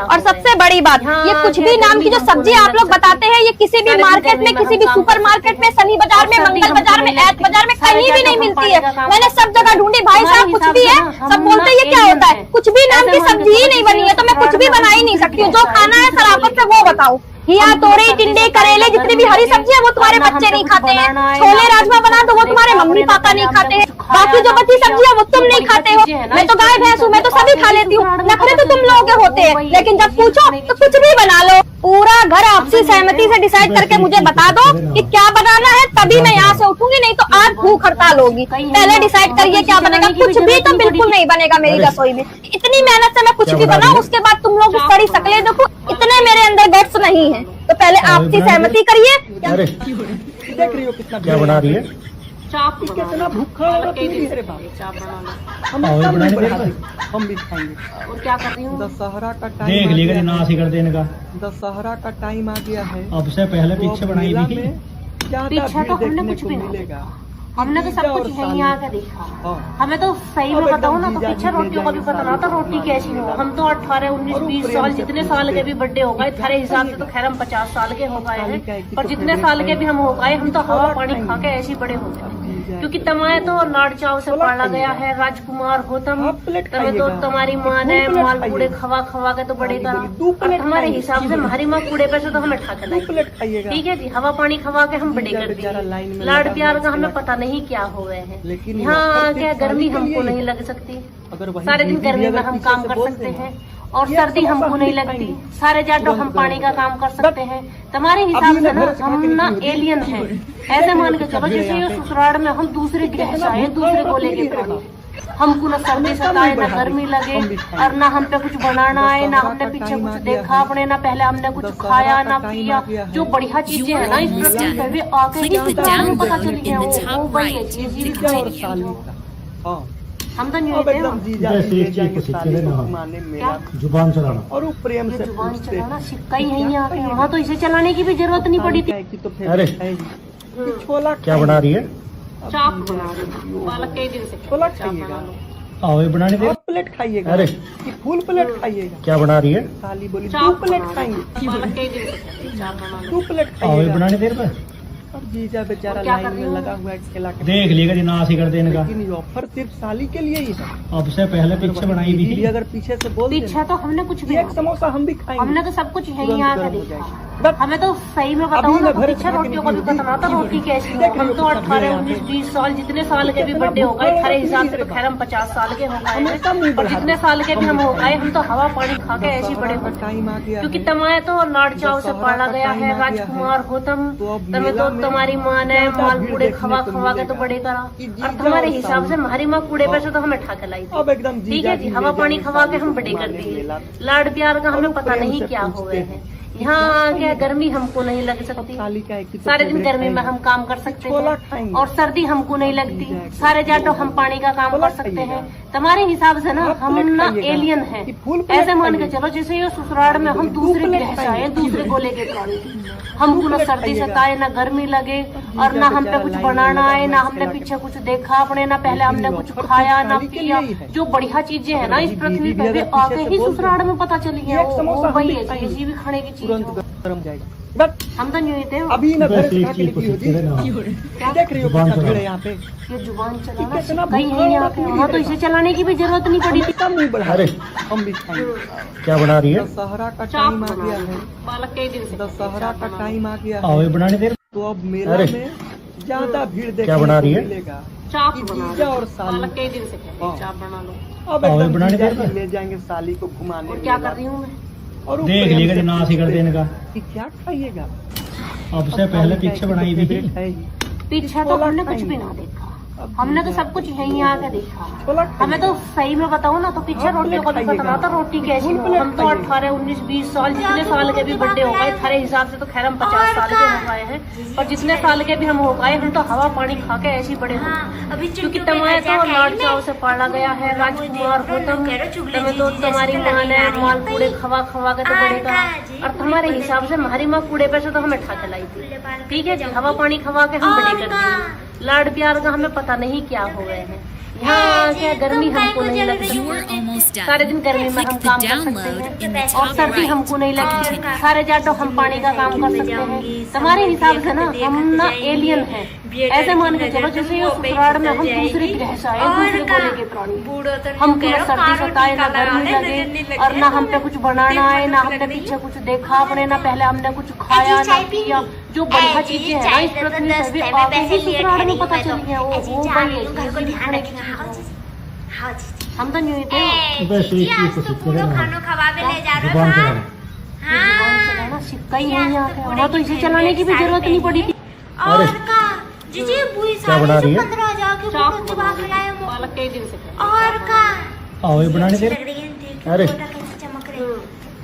और सबसे बड़ी बात, ये कुछ भी नाम की जो सब्जी आप लोग बताते हैं, ये किसी भी मार्केट में, किसी भी सुपर मार्केट में, शनि बाजार में, मंगल बाजार में, ऐत बाजार में कहीं भी नहीं मिलती है। मैंने सब जगह ढूंढी, भाई साहब कुछ भी है, सब बोलते हैं ये क्या होता है, कुछ भी नाम की सब्जी ही नहीं बनी है, तो मैं कुछ भी बना ही नहीं सकती हूँ। जो खाना है सराफत से वो बताओ। घिया, तोरई, टिंडे, करेले, जितनी भी हरी सब्जी है वो तुम्हारे बच्चे नहीं खाते हैं। छोले राजमा बना दो, वो तुम्हारे मम्मी पापा नहीं खाते हैं। बाकी जो बची सब्जी है वो तुम नहीं खाते हो। मैं तो गाय भैंस हूँ, मैं तो सभी खा लेती हूँ। नखरे तो तुम लोगों के होते हैं, लेकिन जब पूछो तो कुछ भी बना लो। पूरा घर आपसी सहमति से डिसाइड करके मुझे बता दो कि क्या बनाना है, तभी मैं यहाँ से उठूंगी, नहीं तो आज भूख हड़ताल होगी। पहले डिसाइड करिए क्या बनेगा। कुछ भी तो बिल्कुल नहीं बनेगा मेरी रसोई में। इतनी मेहनत से मैं कुछ भी बनाऊं, उसके बाद तुम लोग की सारी शक्लें देखो, इतने मेरे अंदर गट्स नहीं है। तो पहले आपसी सहमति करिए। अरे देख रही हो कितना क्या बना रही है? चाप कितना भूखा होगा तू भी मेरे बाप। चाप बनाना हम और सब बनाने नहीं के खाएंगे, हम भी खाएंगे। और क्या कर रही हूँ? दशहरा का देख टाइम लिएगा जी, नाश ही कर देने का। दशहरा का टाइम आ गया है। अब से पहले पीछे बनाई मेला भी थी। में ज्यादा पीछे तो भीड़ हमने देखने कुछ को भी नहीं मिलेगा। हमने तो सब कुछ यहीं आके देखा। हमें तो सही में बताऊँ ना, तो पीछे रोटियों का भी पता ना था रोटी कैसी हो। हम तो 18, 19, 20 साल जितने साल के भी बर्थडे हो गए, थारे हिसाब से तो खैर हम 50 साल के हो गए हैं, पर जितने साल के भी हम हो गए, हम तो हवा पानी खा के ऐसे बड़े हो गए। क्योंकि तमाए तो लाड़ चाव से पाला गया है, राजकुमार हो तमें तो तुम्हारी माँ ने मालपूड़े खवा खवा के तो बड़े करा। हमारे हिसाब से हमारी माँ कूड़े पे से तो हमें ठा के लाई। ठीक है जी, हवा पानी खवा के हम बड़े कर दिए। लाड़ प्यार का हमें पता नहीं क्या हो गए हैं। यहाँ क्या गर्मी हमको नहीं लग सकती, सारे दिन गर्मी में हम काम कर सकते हैं, और सर्दी हमको नहीं लगती, सारे जाटो हम पानी का काम कर सकते हैं। तुम्हारे हिसाब से ना हम ना एलियन हैं, ऐसे मान के चलो जैसे ये ससुराल में हम दूसरे ग्रह से आए, दूसरे गोले के प्राणी। हमको ना सर्दी सताए, ना गर्मी लगे, और ना हम पे कुछ बनाना आए, ना हमने पीछे कुछ देखा अपने, ना पहले हमने कुछ खाया ना पिया। जो बढ़िया चीजें है ना इस पृथ्वी पे, वे आके ही ससुराल में पता चली है वो बड़ी अच्छी चीज। हम तो नहीं होते जुबान चलाना और वो प्रेम से जुबान चलाना सिक्का ही यहीं आके, वहाँ तो इसे चलाने की भी जरूरत नहीं पड़ी थी। तो फिर अरे छोला क्या बना रही है? चाप बना रही हूँ, पालक के दिन से छोला चाप बना खाइएगा, लो। आओ ये बनाने दे। हाफ प्लेट खाइएगा। अरे कि फुल प्लेट खाइएगा? क्या बना रही है? साली बोली चाप 2 प्लेट बना खाएंगे। रही हूँ, पालक के दिन से चाप बना लो। 2 प्लेट आओ ये खाइएगा। बनाने दे पे। अब जीजा बेचारा क्या लाइन कर रही में हूँ? लगा हुआ है इसके लाके। देख लिएगा जी, नाश ही कर देने का। लेकिन ये ऑफर सिर्फ साली के लिए ही है। अब से पहले पीछे बनाई भी दीदी थी। अगर पीछे से बोल पीछे तो हमने कुछ भी एक समोसा हम भी खाएंगे। हमने तो सब कुछ यहीं तुरंत आके गर्म हो देखा। जाएगी। हमें तो सही में बताऊँ ना, तो पीछे रोटियों का भी पता ना था रोटी कैसी हो। हम तो 18, 19, 20 साल जितने साल के भी बर्थडे हो गए, थारे हिसाब से तो खैर हम 50 साल के हो गए हैं, और जितने साल के भी हम हो गए, हम तो हवा पानी खा के ऐसे बड़े हो गए। टाइम आ गया क्योंकि तमाए तो लाड़ चाव से पाला गया है, राजकुमार हो तमें तो तुम्हारी माँ ने मालपूड़े खवा खवा के तो बड़े करा। और तुम्हारे हिसाब से हमारी माँ कूड़े पे से तो हमें ठा के लाई थी। अब एकदम ठीक है जी, हवा पानी खवा के हम बड़े कर दिए। लाड़ प्यार का हमें पता नहीं क्या हो गए हैं। यहाँ क्या गर्मी हमको नहीं लग सकती, साली का एक ही तो सारे दिन फेवरेट गर्मी में खाएंगे। हम काम कर सकते छोला हैं, खाएंगे। और सर्दी हमको नहीं लगती, सारे जाटो हम पानी का काम कर सकते हैं। तुम्हारे हिसाब से ना हम ना एलियन हैं, ऐसे मान के चलो जैसे ये ससुराल में हम दूसरे ग्रह से आए, दूसरे गोले के प्राणी। हमको ना सर्दी सताए, ना गर्मी लगे, और ना हम पे कुछ बनाना है, ना हमने पीछे कुछ देखा अपने, ना पहले हमने कुछ खाया ना पिया। जो बढ़िया चीजें है ना इस पृथ्वी पे, वे आगे ही ससुराल में पता चली है। वो वही है किसी भी खाने की चीज हो। गर्म जाएगा बट हम तो नहीं थे अभी ना घर बस एक खा के चीज को निकली सीखते रहना। होगी। देख रही हो जुबान कितना चलाओ। भीड़ है यहाँ पे। ये जुबान चलाना कहीं है यहाँ पे, वहाँ तो इसे चलाने की भी जरूरत नहीं पड़ी थी। कितना मुंह बढ़ा अरे हम भी खाएंगे। क्या बना रही है? दशहरा का चाप टाइम आ गया है। बालक कई दिन से दशहरा का टाइम आ गया आओ है। ये बनाने दे। तो अब मेला अरे। में ज्यादा भीड़ देखने क्या बना को रही है? मिलेगा। चाप कि बना जीजा लो। और साली बालक कई दिन से कहते हैं, हाँ। चाप बना लो। अब आओ ये एकदम बनाने जीजा दे। जी ले जाएंगे साली को घुमाने और क्या मेला। कर रही हूँ मैं? और वो देख प्रेम लिएगा से जो ना पूछते कर देने का। हैं कि क्या खाइएगा। अब से पहले पिक्चर बनाई भी थी। है ही। पीछे तो हमने कुछ भी ना देखा, हमने तो सब कुछ यहीं आके देखा। छोला हमें तो सही में बताऊँ ना तो पीछे रोटियों का भी पता ना था रोटी कैसी हो। हम तो 18, 19, 20 साल जितने साल के भी बर्थडे हो गए, थारे हिसाब से तो खैर हम 50 साल के हो गए हैं, और जितने साल के भी हम हो गए हम तो हवा पानी खा के ऐसे ही बड़े हो गए। क्योंकि तमाय तो लाड चाव से पाला गया है, राजकुमार हो तुम्हें तो तुम्हारी माँ ने माल कूड़े खवा खवा के तो बड़ेगा, और तुम्हारे हिसाब से हमारी माँ कूड़े पे से तो हमें ठा लाई थी। ठीक है जी, हवा पानी खवा के हम बड़े कर दिए। लाड प्यार का हमें पता नहीं क्या हो गए हैं। यहाँ क्या गर्मी हमको नहीं लगती, सारे दिन गर्मी में हम काम कर सकते हैं, और सर्दी हमको नहीं लगती, सारे जाटो हम पानी का काम कर सकते हैं। तुम्हारे हिसाब से ना हम ना एलियन हैं, ऐसे मान के चलो जैसे ये ससुराल में हम दूसरे ग्रह से आए, दूसरे गोले के प्राणी। हमको ना सर्दी सताए ना गर्मी लगे, और ना हम पे कुछ बनाना है, ना हमने पीछे कुछ देखा अपने, ना पहले हमने कुछ खाया ना पिया। जो बढ़िया चीजें है ना इस पृथ्वी पे, वे आगे ही ससुराल में पता चली है। वो वही है किसी भी खाने की चीज हो। हम तो नहीं थे बस एक चीज को सीखते रहना। जुबान चलाओ। जुबान चलाना सिक्का ही है यहाँ पे, वहाँ तो इसे चलाने की भी जरूरत नहीं पड़ी थी। अरे क्या बना रही है? चाप बना लो। बालक कई दिन से कहते हैं, और चाप बना का आओ ये बनाने दे। अरे चमक रही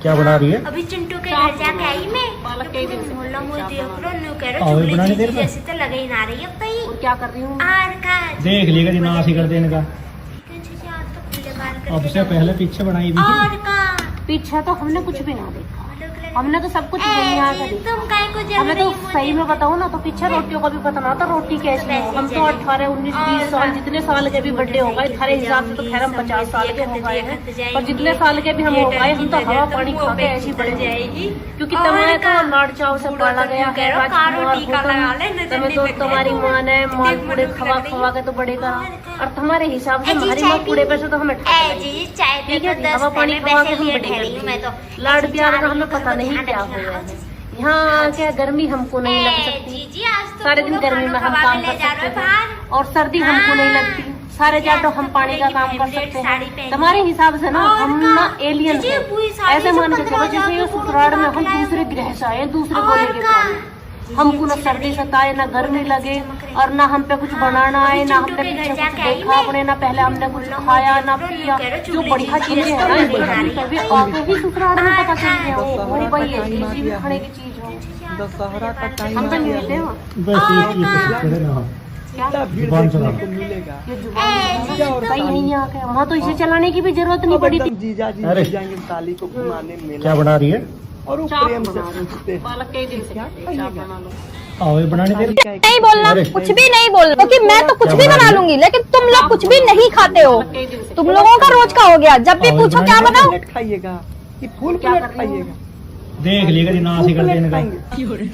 क्या बना रही है? अभी चिंटू के घर जाके आई मैं, बालक कई दिन से मोहल्ला में चाप देख बना लो न्यू कह आओ, ये रहे बनाने दे चुगली रहा। जैसे तो लगे ही ना रही अब तई। और क्या कर रही हूँ? और का देख लिएगा जो ना कर देने का। अब से पहले पिक्चर बनाई भी थी। और का पीछे तो हमने कुछ भी ना देखा, हमने तो सब कुछ यहीं आके देखा। तुम काय को हमें तो सही में बताऊँ ना तो पीछे रोटियों का भी पता ना था रोटी कैसी हो। हम तो 18, 19, 20 साल जितने साल के भी बर्थडे हो गए, थारे हिसाब से तो खैर हम 50 साल के हो गए हैं, और जितने साल के भी हम हो गए हम तो हवा पानी खा के ऐसे ही बड़े जाएगी। क्योंकि तुम्हें तो लाड चाव से पाला गया है, राजकुमार हो तुम्हें तो तुम्हारी माँ ने माल कूड़े खवा खवा के तो बड़े करा, और तुम्हारे हिसाब से हमारी माँ कूड़े पे से तो हमें ठा लाई। चाय ठीक है जी, हवा पानी खवा के हम बड़े कर दिए। लाड प्यार का हमें पता नहीं क्या हो गया है। यहाँ क्या गर्मी हमको नहीं लग सकती, सारे दिन गर्मी में हम काम कर सकते हैं, और सर्दी हमको नहीं लगती, सारे जाटो हम पानी का काम कर सकते हैं। तुम्हारे हिसाब से ना हम ना एलियन हैं, ऐसे मान के चलो जैसे ये ससुराल में हम दूसरे ग्रह से आए, दूसरे गोले के प्राणी। हमको ना सर्दी सताए ना गर्मी लगे, और ना हम पे कुछ बनाना है, ना हमने पीछे कुछ देखा अपने, ना पहले हमने कुछ खाया ना पिया। जो बढ़िया चीजें है ना इस पृथ्वी पे, वे आगे ही ससुराल में पता चली है। वो वही है किसी भी खाने की चीज हो। दशहरा का टाइम हम आ तो नहीं गया थे है। बस एक चीज को सीखते रहना। कितना भीड़ जुबान देखने चलाओ। को मिलेगा। ये जुबान सही नहीं आके, वहाँ तो इसे चलाने की भी जरूरत नहीं अब पड़ी थी। एकदम जीजा जी अरे। ले जाएंगे साली को घुमाने मेला। क्या बना रही है? और वो चाप प्रेम से बना लो। पूछते हैं बालक कई दिन से कहते हैं, चाप बना लो। आओ ये बनाने दे। नहीं बोलना, अरे। कुछ भी नहीं बोलना, क्योंकि मैं तो कुछ भी बना लूंगी, लेकिन तुम लोग कुछ भी नहीं खाते हो। कई दिन से तुम लोगों का रोज का हो गया, जब भी और पूछो क्या बनाने बनाओ। प्लेट खाइएगा कि फुल क्या प्लेट कर रही हूँ? खाइएगा। देख लिएगा जो ना फुल कर देने प्लेट का। खाएंगे।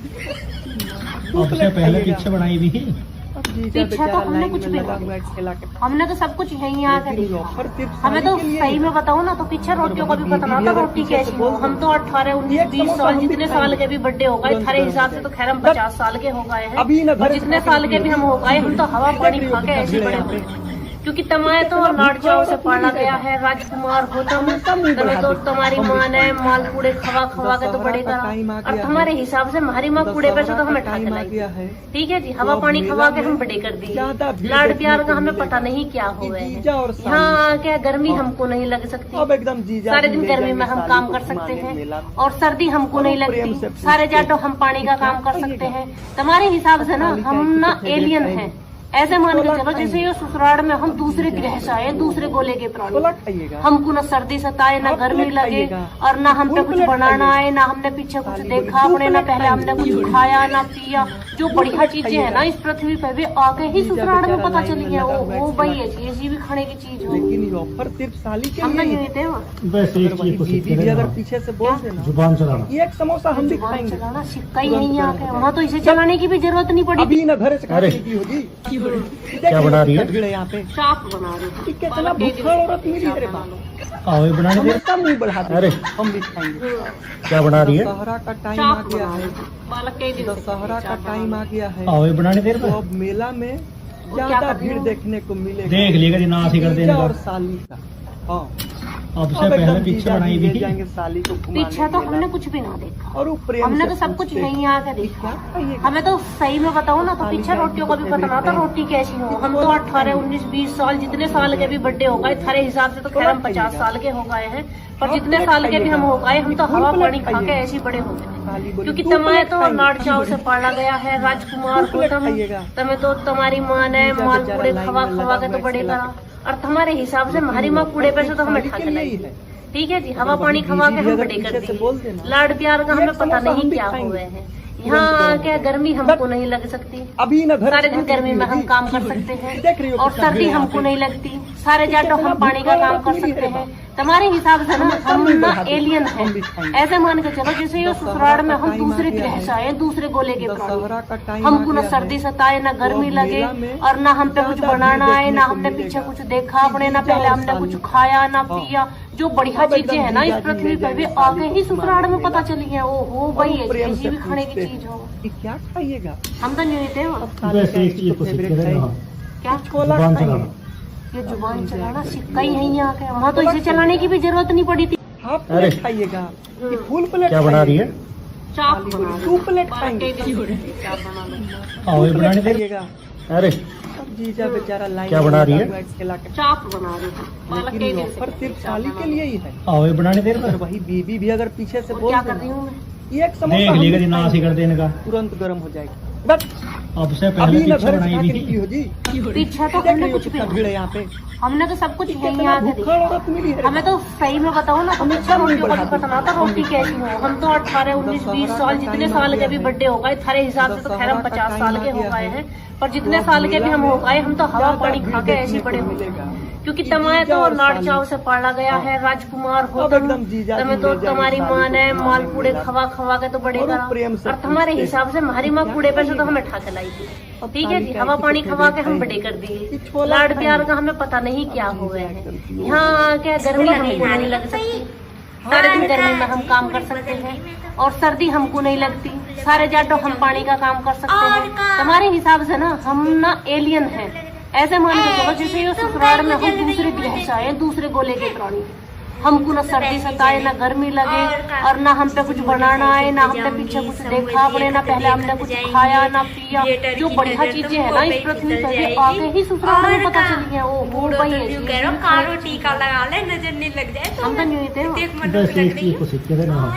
अब से पहले पिक्चर बनाई भी थी। अब जीजा पीछे तो बेचारा हमने लाइन कुछ में भी लगा नहीं हुआ है ठेला के पास। हमने तो सब कुछ यहीं आके देखा। ऑफर सिर्फ हमें साली तो के लिए सही ही में बताऊँ ना तो पीछे रोटियों का भी पता ना था रोटी कैसी हो। हम तो 18, 19, 20 साल जितने साल के भी बर्थडे हो गए, थारे हिसाब से तो खैर हम 50 साल के हो गए हैं, अभी ना और जितने साल के भी हम हो गए हम तो हवा पानी खा के ऐसे बड़े हुए। क्योंकि तमाय तो लाड चाव से पाला गया है, राजकुमार हो तुम्हें तो तुम्हारी माँ ने माल कूड़े खवा खवा के तो बड़े करा, और तुम्हारे हिसाब से हमारी माँ कूड़े पे से तो हमें ठा टाइम आ लाई। गया है। ठीक है जी, हवा पानी खवा के हम बड़े कर दिए। लाड प्यार का हमें पता नहीं क्या हो गए जीजा हैं। और साली। यहाँ क्या गर्मी हमको नहीं लग सकती, अब एकदम जीजा सारे जी दिन ले गर्मी में जाएंगे हम साली काम को कर सकते घुमाने मेला। हैं, और सर्दी हमको नहीं और प्रेम लगती, से सारे पूछते जाटो हम पानी का काम कर सकते हैं। तुम्हारे हिसाब से ना हम ना एलियन हैं, ऐसे मान के चलो जैसे ये ससुराल में हम दूसरे ग्रह से आए, दूसरे गोले के छोला प्राणी। खाइएगा। हमको ना सर्दी सताए ना गर्मी लगे, और ना हम पे कुछ बनाना है, ना हमने पीछे कुछ देखा अपने, ना पहले हमने कुछ खाया ना पिया। जो बढ़िया चीजें है ना इस पृथ्वी पे, वे आके ही ससुराल में पता चली है। वो भाई ऐसी भी खाने की चीज हो। लेकिन ये ऑफर सिर्फ साली के हम लिए नहीं थे वो। बस एक चीज को सीख बीवी के अगर रहना। पीछे से बोल देना जुबान चलाना। ये एक समोसा हम भी जुबान खाएंगे, चलाना सिक्का ही नहीं आके, वहाँ तो इसे चलाने की भी जरूरत नहीं पड़ी। अभी न घर से अरे। खाने की होगी। क्या बना रही है? भीड़ है यहाँ पे, चाप बना रहे थे। कितना भूखा औरत मिली है रे बाप। आओ ये बनाने दे। हमेशा मुंह बढ़ा दे, अरे। हम भी खाएंगे। क्या बना रही है? दशहरा का टाइम आ चाप गया बना है, रहे थे। बालक के दिन दशहरा का टाइम आ गया है। आओ ये बनाने दे। तो अब मेला में क्या ज्यादा कर रही भीड़ हूँ? देखने को मिलेगा। देख लिएगा जी नाश ही कर देने जीजा और का। साली का। हाँ, अब से अब पहले एकदम पीछे जीजा बनाई जी भी ले थी। जाएंगे साली को घुमाने पीछे तो मेला। हमने कुछ भी ना देखा, और वो प्रेम हमने से तो सब कुछ पूछते हैं, नहीं आके ये देखा। क्या खाइएगा? हमें तो सही में बताओ ना, तो पीछे रोटियों का भी पता ना था रोटी कैसी हो। हम तो 18, 19, 20 साल जितने साल के भी बर्थडे हो गए, थारे हिसाब से तो खैर हम 50 साल के हो गए हैं, पर जितने साल के भी हम हो गए, हम तो हवा पानी खा के ऐसे बड़े हो गए। साली बोली, क्योंकि "तू तमाए प्लेट तो खाएंगे?" लाड चाव से पाला गया है, राजकुमार प्लेट गौतम खाइएगा? तमें तो तुम्हारी माँ ने जीजा माल बेचारा कूड़े लाइन खवा में खवा लगा के तो हुआ बड़े खिला करा, और तुम्हारे हिसाब से हमारी माँ कूड़े पे से तो हमें ठा के लाई। ठीक है जी, हवा पानी खवा के हम बड़े कर दिए। लाड प्यार का हमें पता नहीं क्या हुए हैं। यहाँ क्या गर्मी हमको नहीं लग सकती, अभी न घर सारे से दिन खाने गर्मी की में हम होगी। काम कर सकते देख रही हैं, हो और कितना सर्दी भीड़ है हमको यहाँ नहीं लगती। सारे जाटो हम पानी का काम कर सकते हैं। तुम्हारे हिसाब से ना हम ना एलियन हैं, ऐसे मान के चलो जैसे ये ससुराल में हम दूसरे ग्रह से आए, दूसरे गोले के दशहरा का प्राणी। टाइम हमको आ ना गया सर्दी है। सताए, ना गर्मी तो लगे, मेला में और ना हम पे कुछ ज्यादा बनाना भीड़ आए, ना देखने को हमने मिलेगा। पीछे कुछ देखा अपने, ना पहले हमने कुछ खाया ना पिया। जो बढ़िया अब चीजें है ना इस एकदम पृथ्वी जीजा पे, जी वे ले आके जाएंगे ही ससुराल में पता चली है। ओ हो भाई प्रेम ऐसी से भी खाने की पूछते चीज हो। ये क्या खाइएगा? हम तो नहीं थे वो। बस एक चीज को सीख के रहना। क्या छोला जुबान खाएंगे? चलाना। ये जुबान चलाना सिक्का ही नहीं आके, वहाँ तो इसे चलाने की भी जरूरत नहीं पड़ी थी। हाफ अरे। प्लेट खाइएगा कि फुल प्लेट? क्या बना रही है? चाप साली बना बोली, रहे 2 थे। प्लेट बालक खाएंगे? के दिन चाप बना रहे थे। आओ ये बनाने दे। खाइएगा? अरे अब जीजा बेचारा लाइन क्या में बना रही लगा है? हुआ इसके लाके। चाप बना रहे थे। बालक लेकिन के ये दिन ऑफर सिर्फ साली के लिए ही है। आओ ये बनाने दे। और वही बीवी भी अगर पीछे से बोल क्या कर रही देना, हूँ मैं? ये एक समोसा देख हम लिएगा भी जी नाश ही कर देने का। तुरंत गर्म हो जाएगा। बस अब से अभी पहले न पीछे घर से बनाई भी खाने की थी। होगी। पीछे तो देख हमने रही हो कुछ भी कितना नहीं, भीड़ है यहाँ पे। हमने तो सब कुछ यहीं कितना आके भूखा देखा। औरत मिली है रे हमें तो सही में बताओ ना, तो पीछे रोटियों का भी पता ना था रोटी कैसी हो। हम तो 18, 19, 20 साल जितने साल के भी बर्थडे हो गए, थारे हिसाब से तो खैर हम 50 साल के हो गए हैं, पर जितने साल के भी हम हो गए, हम तो हवा पानी खा के ऐसे बड़े हो गए। क्योंकि तमाए तो लाड चाव से पाला गया है, राजकुमार गौतम एकदम जीजा जी तमें तो ले जाएंगे तुम्हारी साली माँ ने को माल घुमाने कूड़े मेला। खवा खवा के तो बड़े और वो करा, प्रेम से और तुम्हारे पूछते हैं, हिसाब से हमारी माँ क्या कूड़े पे से तो खाइएगा? हमें ठा के लाई थी। अब ठीक है साली जी, का हवा एक पानी ही खवा के फेवरेट हम है। बड़े कर दिए। ये छोला लाड प्यार खाएंगे? का हमें पता नहीं क्या हुए हैं। करती हो। यहाँ क्या गर्मी हमको नहीं लग सकती, सारे दिन गर्मी में हम काम कर सकते हैं, और सर्दी हमको नहीं लगती। सारे जाटो हम पानी का काम कर सकते हैं। तुम्हारे हिसाब से ना हम ना एलियन हैं, ऐसे मान के चलो जैसे ये ससुराल में हम दूसरे ग्रह से आए, दूसरे गोले के प्राणी। हमको ना सर्दी सताए, ना गर्मी लगे, और ना हम पे कुछ बनाना आए, ना हमने पीछे कुछ देखा अपने, ना पहले हमने कुछ खाया ना पिया। जो बढ़िया चीजें है ना इस पृथ्वी पे, वे आके ही ससुराल में पता चली है। ओ हो भाई ऐसी भी खाने की चीज टीका लगा ले, नजर नहीं लग जाए। हम तो नहीं थे वो। देख मन बस एक चीज को सीख के रहना।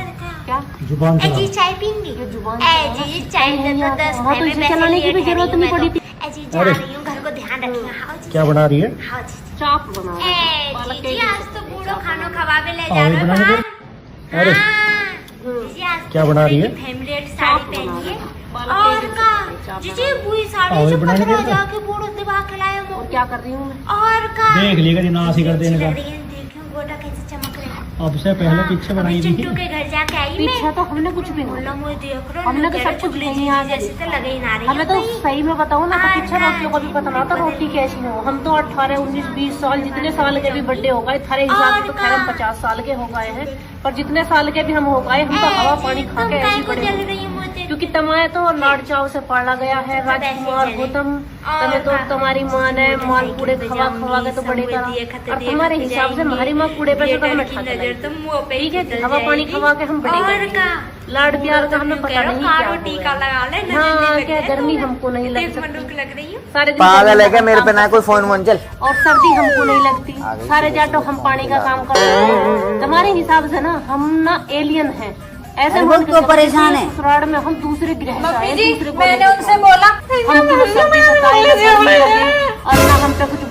क्या जुबान जी चलाना। चाय पीएंगी? ये जुबान जी चाय तो 10 वहाँ तो इसे चलाने की भी जरूरत नहीं पड़ी थी। जी जा अरे। रही हूँ, घर को ध्यान रखिए। हाँ जी, क्या बना रही है? हाँ जी। चाप बना रहे थे। बालक के जी दिन आज तो बूढ़ो खानो खवावे ले आओ जा ये रहे बनाने हो दे। अरे जी आज क्या बना रही है? फेवरेट चाप साड़ी बना पहनिए। रहे थे। बालक के और दिन का जी बुई आओ साड़ी ये से बनाने पटरा दे। जाके बूढ़ो दिवा खिलाए और क्या कर रही हूँ मैं? और का देख लिएगा जी नाश ही कर देने का। देखियो गोटा कैसे चमक रहे हैं। अब से पहले पीछे बनाई भी चिंटू थी। के घर जाके आई पीछे मैं। तो हमने कुछ भी नहीं, बोला मुझे देख रहा हमने तो सब कुछ यहीं आके जैसे तो लगे ही ना रही हमें तो सही में बताओ ना, तो पीछे रोटियों का भी पता ना था रोटी कैसी हो। हम तो 18, 19, 20 साल जितने साल के भी बर्थडे हो गए, थारे हिसाब से तो खैर हम 50 साल के हो गए हैं, पर जितने साल के भी हम हो गए, हम तो हवा पानी खा के ऐसे बड़े हो गए। क्योंकि तमाए तो लाड चाव से पाला गया है, राजकुमार गौतम तमें तो तुम्हारी माँ ने माल कूड़े खवा खवा के तो बड़े करा, और तुम्हारे हिसाब से हमारी माँ कूड़े पे से तो हमें ठा के लाई। ठीक है जी, हवा पानी खवा के हम बड़े कर दिए। लाड प्यार का हमें पता नहीं क्या टीका हुआ है। लगा ले, हाँ क्या गर्मी हमको नहीं लग देख मन सकती, लग रही है। सारे दिन पागल गर्मी है में क्या? हम मेरे पे काम ना कर कोई सकते फोन वोन चल। हैं, और सर्दी हमको नहीं लगती। सारे जाटो हम पानी का काम कर सकते हैं। तुम्हारे हिसाब से ना हम ना एलियन हैं, ऐसे मान के तो चलो परेशान जैसे है। ससुराल में हम दूसरे ग्रह से आए, दूसरे मैंने उनसे बोला हमको ना सर्दी सताए, ना गर्मी लगे, और ना हम पे कुछ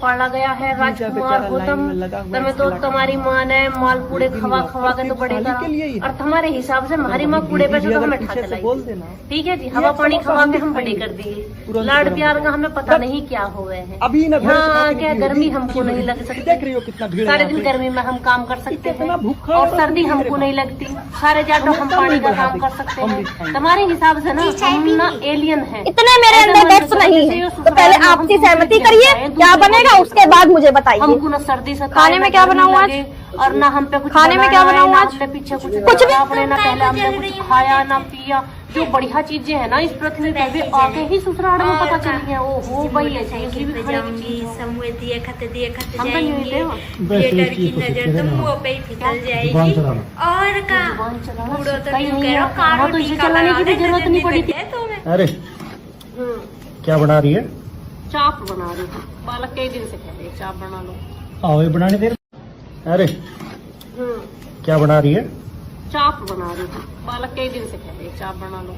पाला गया है राजकुमार गौतम, तमें तो तुम्हारी माँ ने माल कूड़े खवा खवा के तो बड़े करा, और तुम्हारे हिसाब से हमारी माँ कूड़े पे से तो हमें ठा चलाई। ठीक है जी, हवा पानी खवा के हम बड़े कर दिए, लाड प्यार का हमें पता नहीं क्या हुए हैं। हाँ, क्या गर्मी हमको नहीं लग सकती, सारे दिन गर्मी में हम काम कर सकते हैं, और सर्दी हमको नहीं लगती, सारे जाटों हम पानी का काम कर सकते हैं। तुम्हारे हिसाब से ना हम ना एलियन है। इतने मेरे अंदर गट्स नहीं है, तो पहले आप आपसी सहमति करिए, क्या बनेगा उसके बाद मुझे बताइए। हमको ना सर्दी से खाने में क्या बनाऊं आज? और ना हम पे कुछ खाने में क्या बनाऊं आज? हमने पीछे कुछ कुछ भी अपने ना पहले हमने कुछ खाया ना पिया। जो बढ़िया चीजें है ना इस पृथ्वी पे भी आके ही ससुराल में पता चली है। ओ हो भाई ऐसे ही भी खाने की चीज है। समूह दिए खत हम तो नहीं जाएंगे होते बेटर की नजर तो मुंह पे ही फिसल जाएगी। और का बूढ़ो तो कहीं क्यों नहीं कह रहे हो है, कारो वहाँ तो इसे टीका चलाने की भी लगा जरूरत नहीं पड़ी थी। तुम्हें। अरे क्या बना रही है? चाप बना रही थी, बालक कई दिन से कह रहे चाप बना लो। आओ ये बनाने देर। अरे क्या बना रही है? चाप बना रही थी, बालक कई दिन से कह रहे चाप बना लो।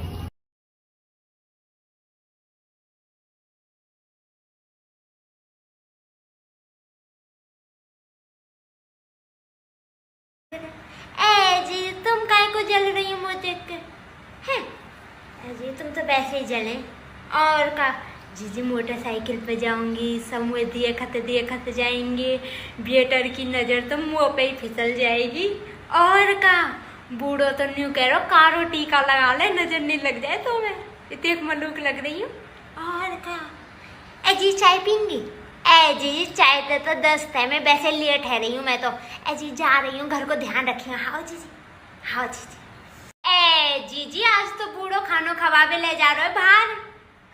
ए जी तुम काय को जल रही हो मुझे देख के हैं? ए जी तुम तो वैसे ही जले। और का जीजी मोटरसाइकिल पे जाऊंगी, समूह दिए खत जाएंगे, बेटर की नजर तो मुंह पे ही फिसल जाएगी। और का बूढ़ो तो न्यू कह रहे हो कारो टीका लगा ले नजर नहीं लग जाए तो मैं इतने मलूक लग रही हूँ। और का ए जी चाय पींगी? ए जी चाय तो 10 है, मैं वैसे लिए ठहरी हूँ मैं तो। ए जी जा रही हूँ घर को ध्यान रखिए। हाँ जीजी, हाँ जीजी। ए जीजी आज तो बूढ़ो खानो खवाबे ले जा रहे हो बाहर।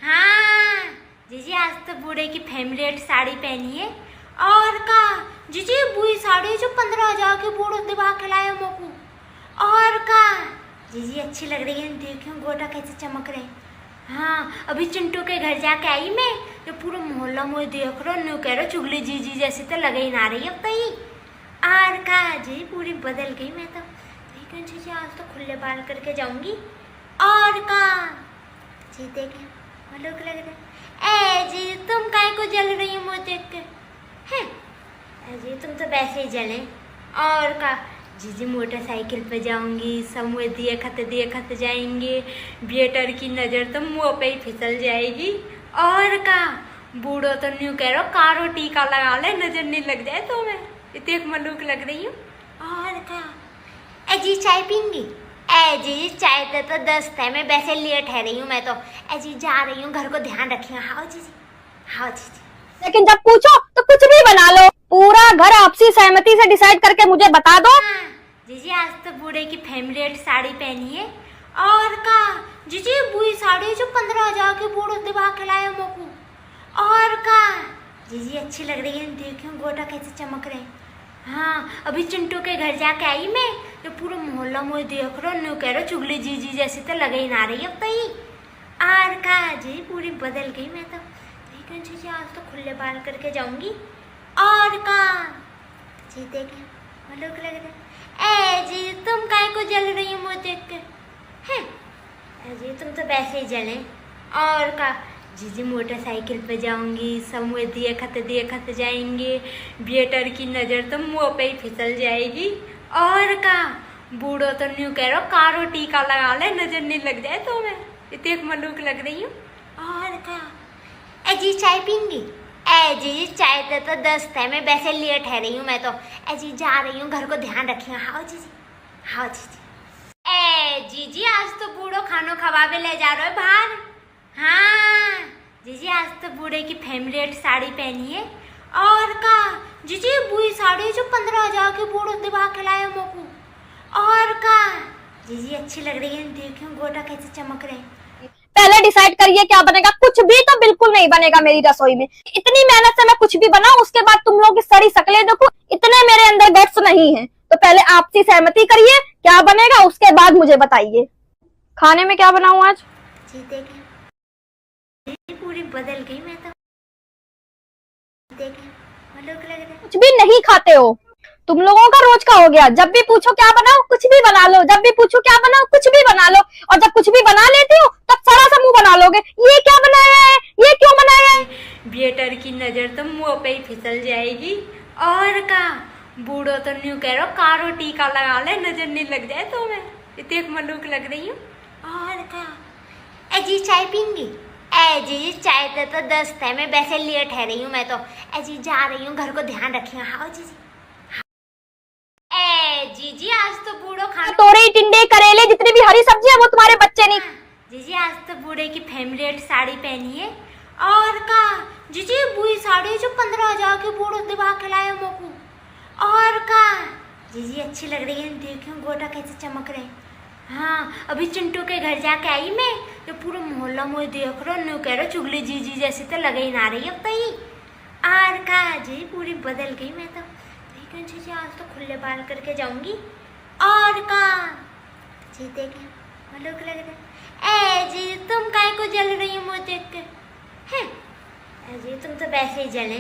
हाँ जीजी आज तो बूढ़े की फेवरेट साड़ी पहनी है। और का जीजी बुई साड़ी जो 15,000 के बूढ़ो दिवा के लाए मोकू। और का जीजी अच्छी लग रही है, देखियो गोटा कैसे चमक रहे। हाँ अभी चिंटू के घर जाके आई मैं, ये पूरा मोहल्ला मुझे देख रहा न्यू कह रहा चुगली जीजी जैसी तो लगे ही ना रही अब तो ही। और का जी पूरी बदल गई मैं तो। लेकिन जीजी आज तो खुले बाल करके जाऊंगी। और का जी देखे मलूक लग रहा है। ए जी तुम काय को जल रही हो मुझे देख के हैं? ए जी तुम तो वैसे ही जले। और का जीजी मोटरसाइकिल पे जाऊंगी, समूह दिए खत जाएंगे, बेटर की नजर तो मुंह पे ही फिसल जाएगी। और का बूढ़ो तो न्यू कह रहे हो कारो टीका लगा ले नजर नहीं लग जाए तो मैं इतने मलूक लग रही हूँ। और का ए जी चाय पींगी? ए जी चाय तो 10 है, मैं वैसे लिए ठहरी हूँ मैं तो। ए जी जा रही हूँ घर को ध्यान रखिए। हाँ जीजी, हाँ जीजी। लेकिन जब पूछो तो कुछ भी बना लो, पूरा घर आपसी सहमति से डिसाइड करके मुझे बता दो। हाँ, जीजी आज तो बूढ़े की फेवरेट साड़ी पहनी है। और का जीजी बुई साड़ी जो 15,000 के बूढ़ो दिवा के लाए मोकू। और का जीजी अच्छी लग रही है, देखियो गोटा कैसे चमक रहे। हाँ अभी चिंटू के घर जाके आई मैं, ये पूरा मोहल्ला मुझे देख रहा न्यू कह रहा चुगली जीजी जैसी तो लगे ही ना रही अब तो ही। और का जी पूरी बदल गई मैं तो। लेकिन जीजी आज तो खुले बाल करके जाऊंगी। और का जी देखे मलूक लग रहा है। ए जी तुम काय को जल रही हो मुझे देख के हैं? ए जी तुम तो वैसे ही जले। और का जीजी मोटरसाइकिल पे जाऊंगी, समूह दिए खत जाएंगे, बेटर की नजर तो मुंह पे ही फिसल जाएगी। और का बूढ़ो तो न्यू कह रहे हो कारो टीका लगा ले नजर नहीं लग जाए तो मैं इतने मलूक लग रही हूँ। और का ए जी चाय पींगी? ए जी चाय तो 10 है, मैं वैसे लिए ठहरी हूँ मैं तो। ए जी जा रही हूँ घर को ध्यान रखिए। हाँ जीजी, हाँ जीजी। ए जीजी आज तो बूढ़ो खानो खवाबे ले जा रहे हो बाहर। हाँ जीजी आज तो बूढ़े की फेवरेट साड़ी पहनी है। और का जीजी बुई साड़ी जो 15,000 के बूढ़ो दिवा के लाए मोकू। और का जीजी अच्छी लग रही है, देखियो गोटा कैसे चमक रहे। पहले डिसाइड करिए क्या बनेगा। कुछ भी तो बिल्कुल नहीं बनेगा मेरी रसोई में। इतनी मेहनत से मैं कुछ भी बनाऊं, उसके बाद तुम लोग की सड़ी शक्लें देखो, इतने मेरे अंदर गट्स नहीं है। तो पहले आपसी सहमति करिए, क्या बनेगा उसके बाद मुझे बताइए। खाने में क्या बनाऊं आज? जी देखे पूरी बदल गई मैं तो। देखे मलूक लग रहा है। कुछ भी नहीं खाते हो तुम लोगों का, रोज का हो गया। जब भी पूछो क्या बनाओ, कुछ भी बना लो। जब भी पूछो क्या बनाओ, कुछ भी बना लो। और जब कुछ भी बना लेती हो तब सारा सा मुंह बना लोगे, ये क्या बनाया है, ये क्यों बनाया है। बेटर की नजर तो मुंह पे ही फिसल जाएगी। और का बूढ़ो तो न्यू कह रहे हो कारो टीका लगा ले नजर नहीं लग जाए तो मैं इतने मलूक लग रही हूँ। और का ए जी चाय पींगी? ए जी चाय तो 10 है, मैं वैसे लिए ठहरी हूँ मैं तो। ए जी जा रही हूँ घर को ध्यान रखिए। हाँ जीजी, ए जीजी आज तो बूढ़ो खाना तोरई, टिंडे, करेले, जितनी भी हरी सब्जी है वो तुम्हारे बच्चे नहीं। जीजी आज तो बूढ़े की फेवरेट साड़ी पहनी है। और का जीजी बुई साड़ी जो 15,000 के बूढ़ो दिवा के लाए मोकू। और का जीजी अच्छी लग रही है, देखियो गोटा कैसे चमक रहे। हाँ अभी चिंटू के घर जाके आई मैं, तो पूरा मोहल्ला मुझे देख रहा, न्यू कह रहा चुगली जीजी जैसी तो लगे ही ना रही अब तो ही। और का जी पूरी बदल गई मैं तो। लेकिन जीजी आज तो खुले बाल करके जाऊंगी। और का जी देखे मलूक लग रहा। ए जी तुम काय को जल रही हो मुझे देख के? हैं जी तुम तो वैसे ही जले।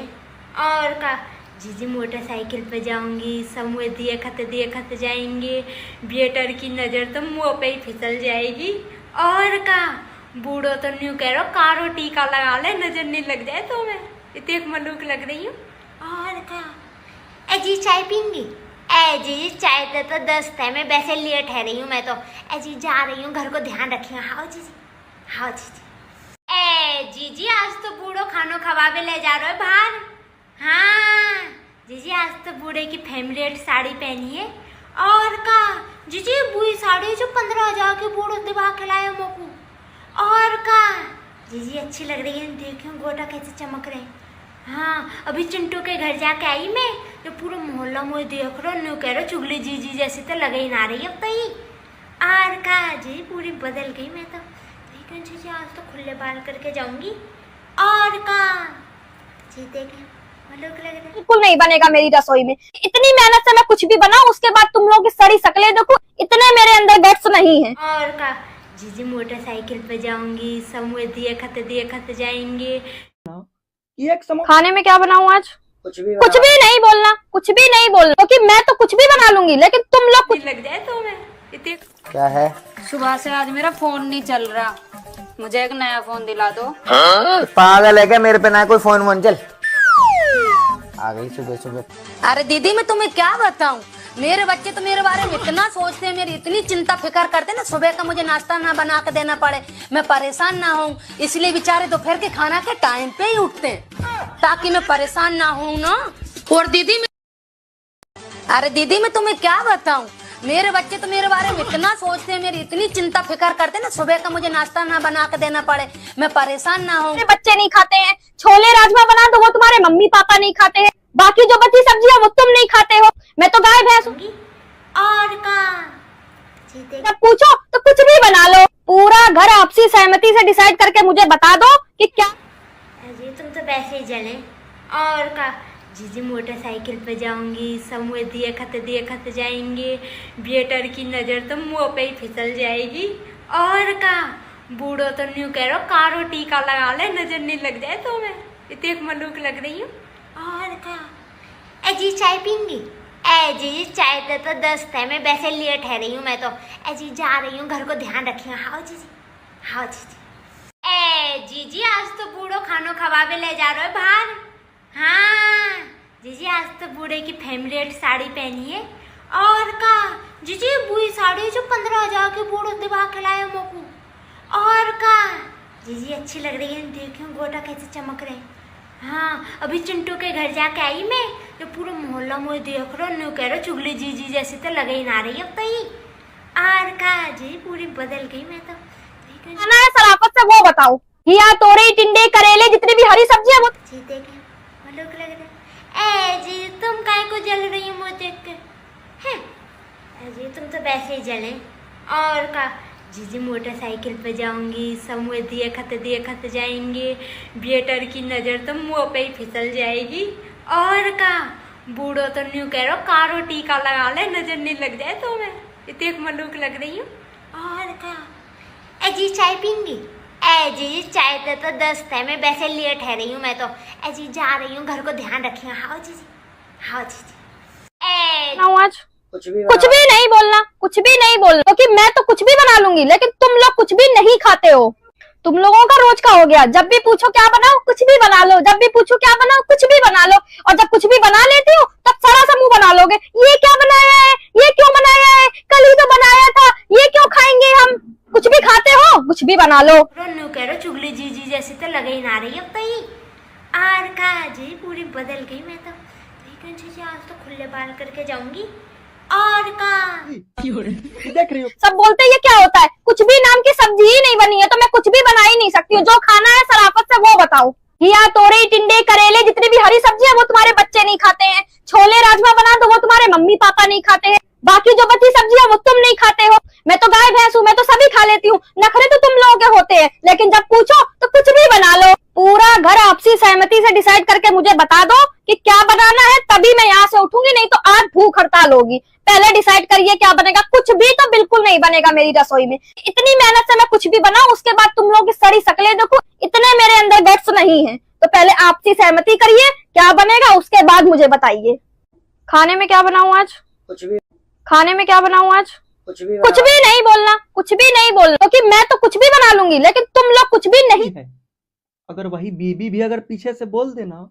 और का जीजी मोटरसाइकिल पे जाऊंगी, समूह देखत जाएंगे, बेटर की नज़र तो मुँह पे ही फिसल जाएगी। और का बूढ़ो तो न्यू कह रहा कारो टीका लगा ले, नजर नहीं लग जाए तो मैं इतने मलूक लग रही हूँ। और का ए जी चाय पीएंगी? ए जी चाय तो 10 है, मैं वैसे लिए ठहरी हूँ मैं तो। ए जी जा रही हूँ, घर को ध्यान रखिए। हाँ जीजी, हाँ जीजी। ए जीजी आज तो बूढ़ो खानो खवावे ले जा रहे हो बाहर। हाँ जीजी आज तो बूढ़े की फेवरेट साड़ी पहनी है। और का जीजी बुई साड़ी जो 15,000 के बूढ़ो दिवा के लाए मोकू। और का जीजी अच्छी लग रही है, देखियो गोटा कैसे चमक रहे। हाँ अभी चिंटू के घर जाके आई मैं, तो पूरा मोहल्ला मुझे देख रहा, न्यू कह रहा चुगली जीजी जैसी तो लगे ही ना रही अब तो ही। और का जी पूरी बदल गई मैं तो। लेकिन जीजी आज तो खुले बाल करके जाऊंगी। और का जी देखे मलूक लग रहा। बिल्कुल नहीं बनेगा मेरी रसोई में। इतनी मेहनत से मैं कुछ भी बनाऊं, उसके बाद तुम लोग की सड़ी शक्लें देखो, इतने मेरे अंदर गट्स नहीं है। और का जीजी मोटरसाइकिल पे जाऊंगी, समूह देखत जाएंगे। खाने में क्या बनाऊं आज? कुछ भी कुछ भी नहीं बोलना, कुछ भी नहीं बोलना, क्योंकि मैं तो कुछ भी बना लूंगी, लेकिन तुम लोग कुछ लग जाए तो मैं इतने। क्या है? सुबह से आज मेरा फोन नहीं चल रहा, मुझे एक नया फोन दिला दो। पागल है क्या? मेरे पे ना कोई फोन वोन। चल आ गई सुबह सुबह। अरे दीदी मैं तुम्हें क्या बताऊं, मेरे बच्चे तो मेरे बारे में इतना सोचते हैं, मेरी इतनी चिंता फिक्र करते हैं ना, सुबह का मुझे नाश्ता ना बना के देना पड़े, मैं परेशान ना हूँ, इसलिए बेचारे दोपहर के खाना के टाइम पे ही उठते हैं ताकि मैं परेशान ना हूँ ना। और अरे दीदी मैं तुम्हें क्या बताऊं, मेरे बच्चे तो मेरे बारे में इतना सोचते हैं, मेरी इतनी चिंता फिक्र करते हैं ना, सुबह का मुझे नाश्ता ना बना के देना पड़े, मैं परेशान ना हूँ। बच्चे नहीं खाते हैं, छोले राजमा बना दो वो तुम्हारे मम्मी पापा नहीं खाते हैं, बाकी जो बची सब्जियां वो तुम नहीं खाते हो, मैं तो गाय भैंस हूँ। और का जब पूछो तो कुछ भी बना लो, पूरा घर आपसी सहमति से डिसाइड करके मुझे बता दो कि क्या। जी तुम तो वैसे ही जले। और का जीजी मोटरसाइकिल पे जाऊंगी, समूह देखत जाएंगे, बेटर की नज़र तो मुँह पे ही फिसल जाएगी। और का बूढ़ो तो न्यू कह रहा कारो टीका लगा ले, नजर नहीं लग जाए तो मैं इतने मलूक लग रही हूँ। और का ए जी चाय पीएंगी? ए जी चाय तो 10 है, मैं वैसे लिए ठहरी हूँ मैं तो। ए जी जा रही हूँ, घर को ध्यान रखिए। हाँ जीजी, हाँ जीजी। ए जीजी आज तो बूढ़ो खानो खवावे ले जा रहे हो बाहर। हाँ जीजी आज तो बूढ़े की फेवरेट साड़ी पहनी है। और का जीजी बुई साड़ी जो 15,000 के बूढ़ो दिवा के लाए मोकू। और का जीजी अच्छी लग रही है, देखियो गोटा कैसे चमक रहे। हाँ अभी चिंटू के घर जाके आई मैं, तो पूरा मोहल्ला मुझे देख रहा, न्यू कह रहा चुगली जीजी जैसी तो लगे ही ना रही अब तो ही। और का जी पूरी बदल गई मैं तो। खाना है सराफत से वो बताओ, घिया तोरई टिंडे करेले जितनी भी हरी सब्जियां वो। जी देखे मलूक लग रहा। ए जी तुम काय को जल रही हो मुझे देख के? हैं जी तुम तो वैसे ही जले। और का जीजी मोटरसाइकिल पे जाऊंगी, समूह देखत जाएंगे, बेटर की नज़र तो मुँह पे ही फिसल जाएगी। और का बूढ़ो तो न्यू कह रहा कारो टीका लगा ले, नजर नहीं लग जाए तो मैं इतने मलूक लग रही हूँ। और का ए जी चाय पीएंगी? ए जी चाय तो 10 है, मैं वैसे लिए ठहरी हूँ मैं तो। ए जी जा रही हूँ, घर को ध्यान रखिए। हाँ जीजी, हाँ जीजी। आज कुछ भी नहीं बोलना, कुछ भी नहीं बोलना, क्योंकि मैं तो कुछ भी बना लूंगी, लेकिन तुम लोग कुछ भी नहीं खाते हो। तुम लोगों का रोज का हो गया, जब भी पूछो क्या बनाओ कुछ भी बना लो, जब भी पूछो क्या बनाओ कुछ भी बना लो, और जब कुछ भी बना लेती हो तब सारा सा मुंह बना लोगे, ये क्या बनाया है, ये क्यों बनाया है, कल ही तो बनाया था, ये क्यों खाएंगे हम। कुछ भी खाते हो, कुछ भी बना लो। न्यू कह रहा चुगली जीजी जैसी तो लगे ही ना रही अब तो ही। और का जी पूरी बदल गई मैं तो। लेकिन जीजी आज तो खुले बाल करके जाऊंगी। और का सब बोलते ये क्या होता है, कुछ भी नाम की सब्जी ही नहीं बनी है तो मैं कुछ भी बना ही नहीं सकती हूँ। जो खाना है सराफत से वो बताओ। घिया, तोरई, टिंडे, करेले, जितनी भी हरी सब्जी है वो तुम्हारे बच्चे नहीं खाते हैं। छोले राजमा बना दो वो तुम्हारे मम्मी पापा नहीं खाते हैं। बाकी जो बची सब्जी है वो तुम नहीं खाते हो। मैं तो गाय भैंस हूँ, मैं तो सभी खा लेती हूँ। नखरे तो तुम लोगों के होते हैं, लेकिन जब पूछो तो कुछ भी बना लो। पूरा घर आपसी सहमति से डिसाइड करके मुझे बता दो कि क्या बनाना है, तभी मैं यहाँ से उठूंगी, नहीं तो आज भूख हड़ताल होगी। पहले डिसाइड करिए क्या बनेगा। कुछ भी तो बिल्कुल नहीं बनेगा मेरी रसोई में। इतनी मेहनत से मैं कुछ भी बनाऊं, उसके बाद तुम लोगों की सड़ी शक्लें देखो, इतने मेरे अंदर गट्स नहीं है। तो पहले आपसी सहमति करिए, क्या बनेगा उसके बाद मुझे बताइए। खाने में क्या बनाऊं आज? कुछ भी। खाने में क्या बनाऊं आज? कुछ भी। कुछ भी नहीं बोलना, कुछ भी नहीं बोलना, क्योंकि मैं तो कुछ भी बना लूंगी, लेकिन तुम लोग कुछ भी नहीं। है अगर वही बीबी भी अगर पीछे से बोल देना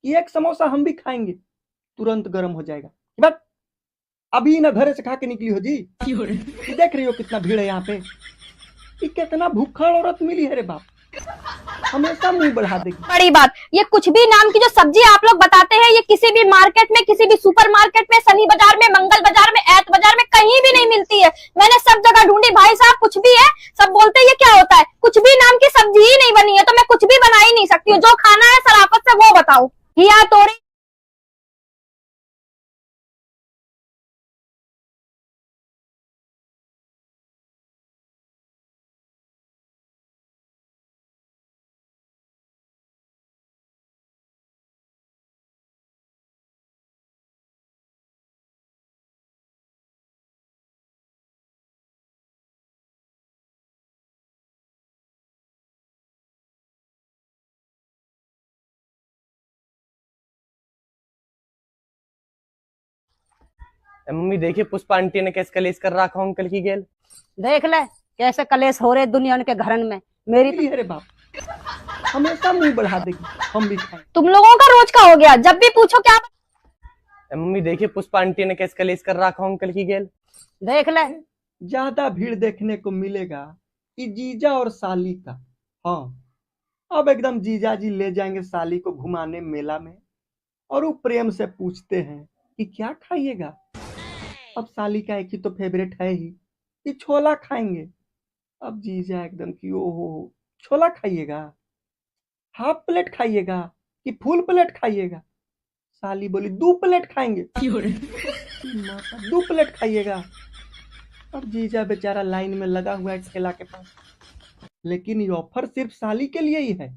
कि एक समोसा हम भी खाएंगे, तुरंत गर्म हो जाएगा। बस अभी ना घर से खा के निकली हो जी। ये देख रही हो कितना भीड़ है यहाँ पे। ये कितना भूखड़ औरत मिली है रे बाप, हमेशा मुंह बढ़ा देगी। बड़ी बात, ये कुछ भी नाम की जो सब्जी आप लोग बताते हैं, ये किसी भी मार्केट में, किसी भी सुपरमार्केट में, शनि बाजार में, मंगल बाजार में, ऐत बाजार में कहीं भी नहीं मिलती है। मैंने सब जगह ढूंढी। भाई साहब कुछ भी है, सब बोलते हैं ये क्या होता है। कुछ भी नाम की सब्जी ही नहीं बनी है तो मैं कुछ भी बना ही नहीं सकती हूँ। जो खाना है सराफत से वो बताओ। घिया, तोरई, मम्मी देखिए पुष्पा आंटी ने कैसे कलेश कर रखा अंकल की गेल। देख ले कैसे कलेश हो रहे दुनिया के घरन में। मेरी अरे बाप, हमेशा मुंह बढ़ा देगी, हम भी खाएं। तुम लोगों का रोज का हो गया। जब भी पूछो क्या मम्मी देखिए पुष्पा आंटी ने कैसे कलेश कर रखा अंकल की गेल। देख ले ज्यादा भीड़ देखने को मिलेगा कि जीजा और साली का। हाँ, अब एकदम जीजा जी ले जाएंगे साली को घुमाने मेला में, और वो प्रेम से पूछते हैं कि क्या खाइएगा। अब साली का एक ही तो फेवरेट है ही कि छोला खाएंगे। अब जीजा एकदम कि ओहो छोला खाइएगा, हाफ प्लेट खाइएगा कि फुल प्लेट खाइएगा। साली बोली 2 प्लेट खाएंगे। 2 प्लेट खाइएगा। अब जीजा बेचारा लाइन में लगा हुआ है ठेला के पास, लेकिन ये ऑफर सिर्फ साली के लिए ही है।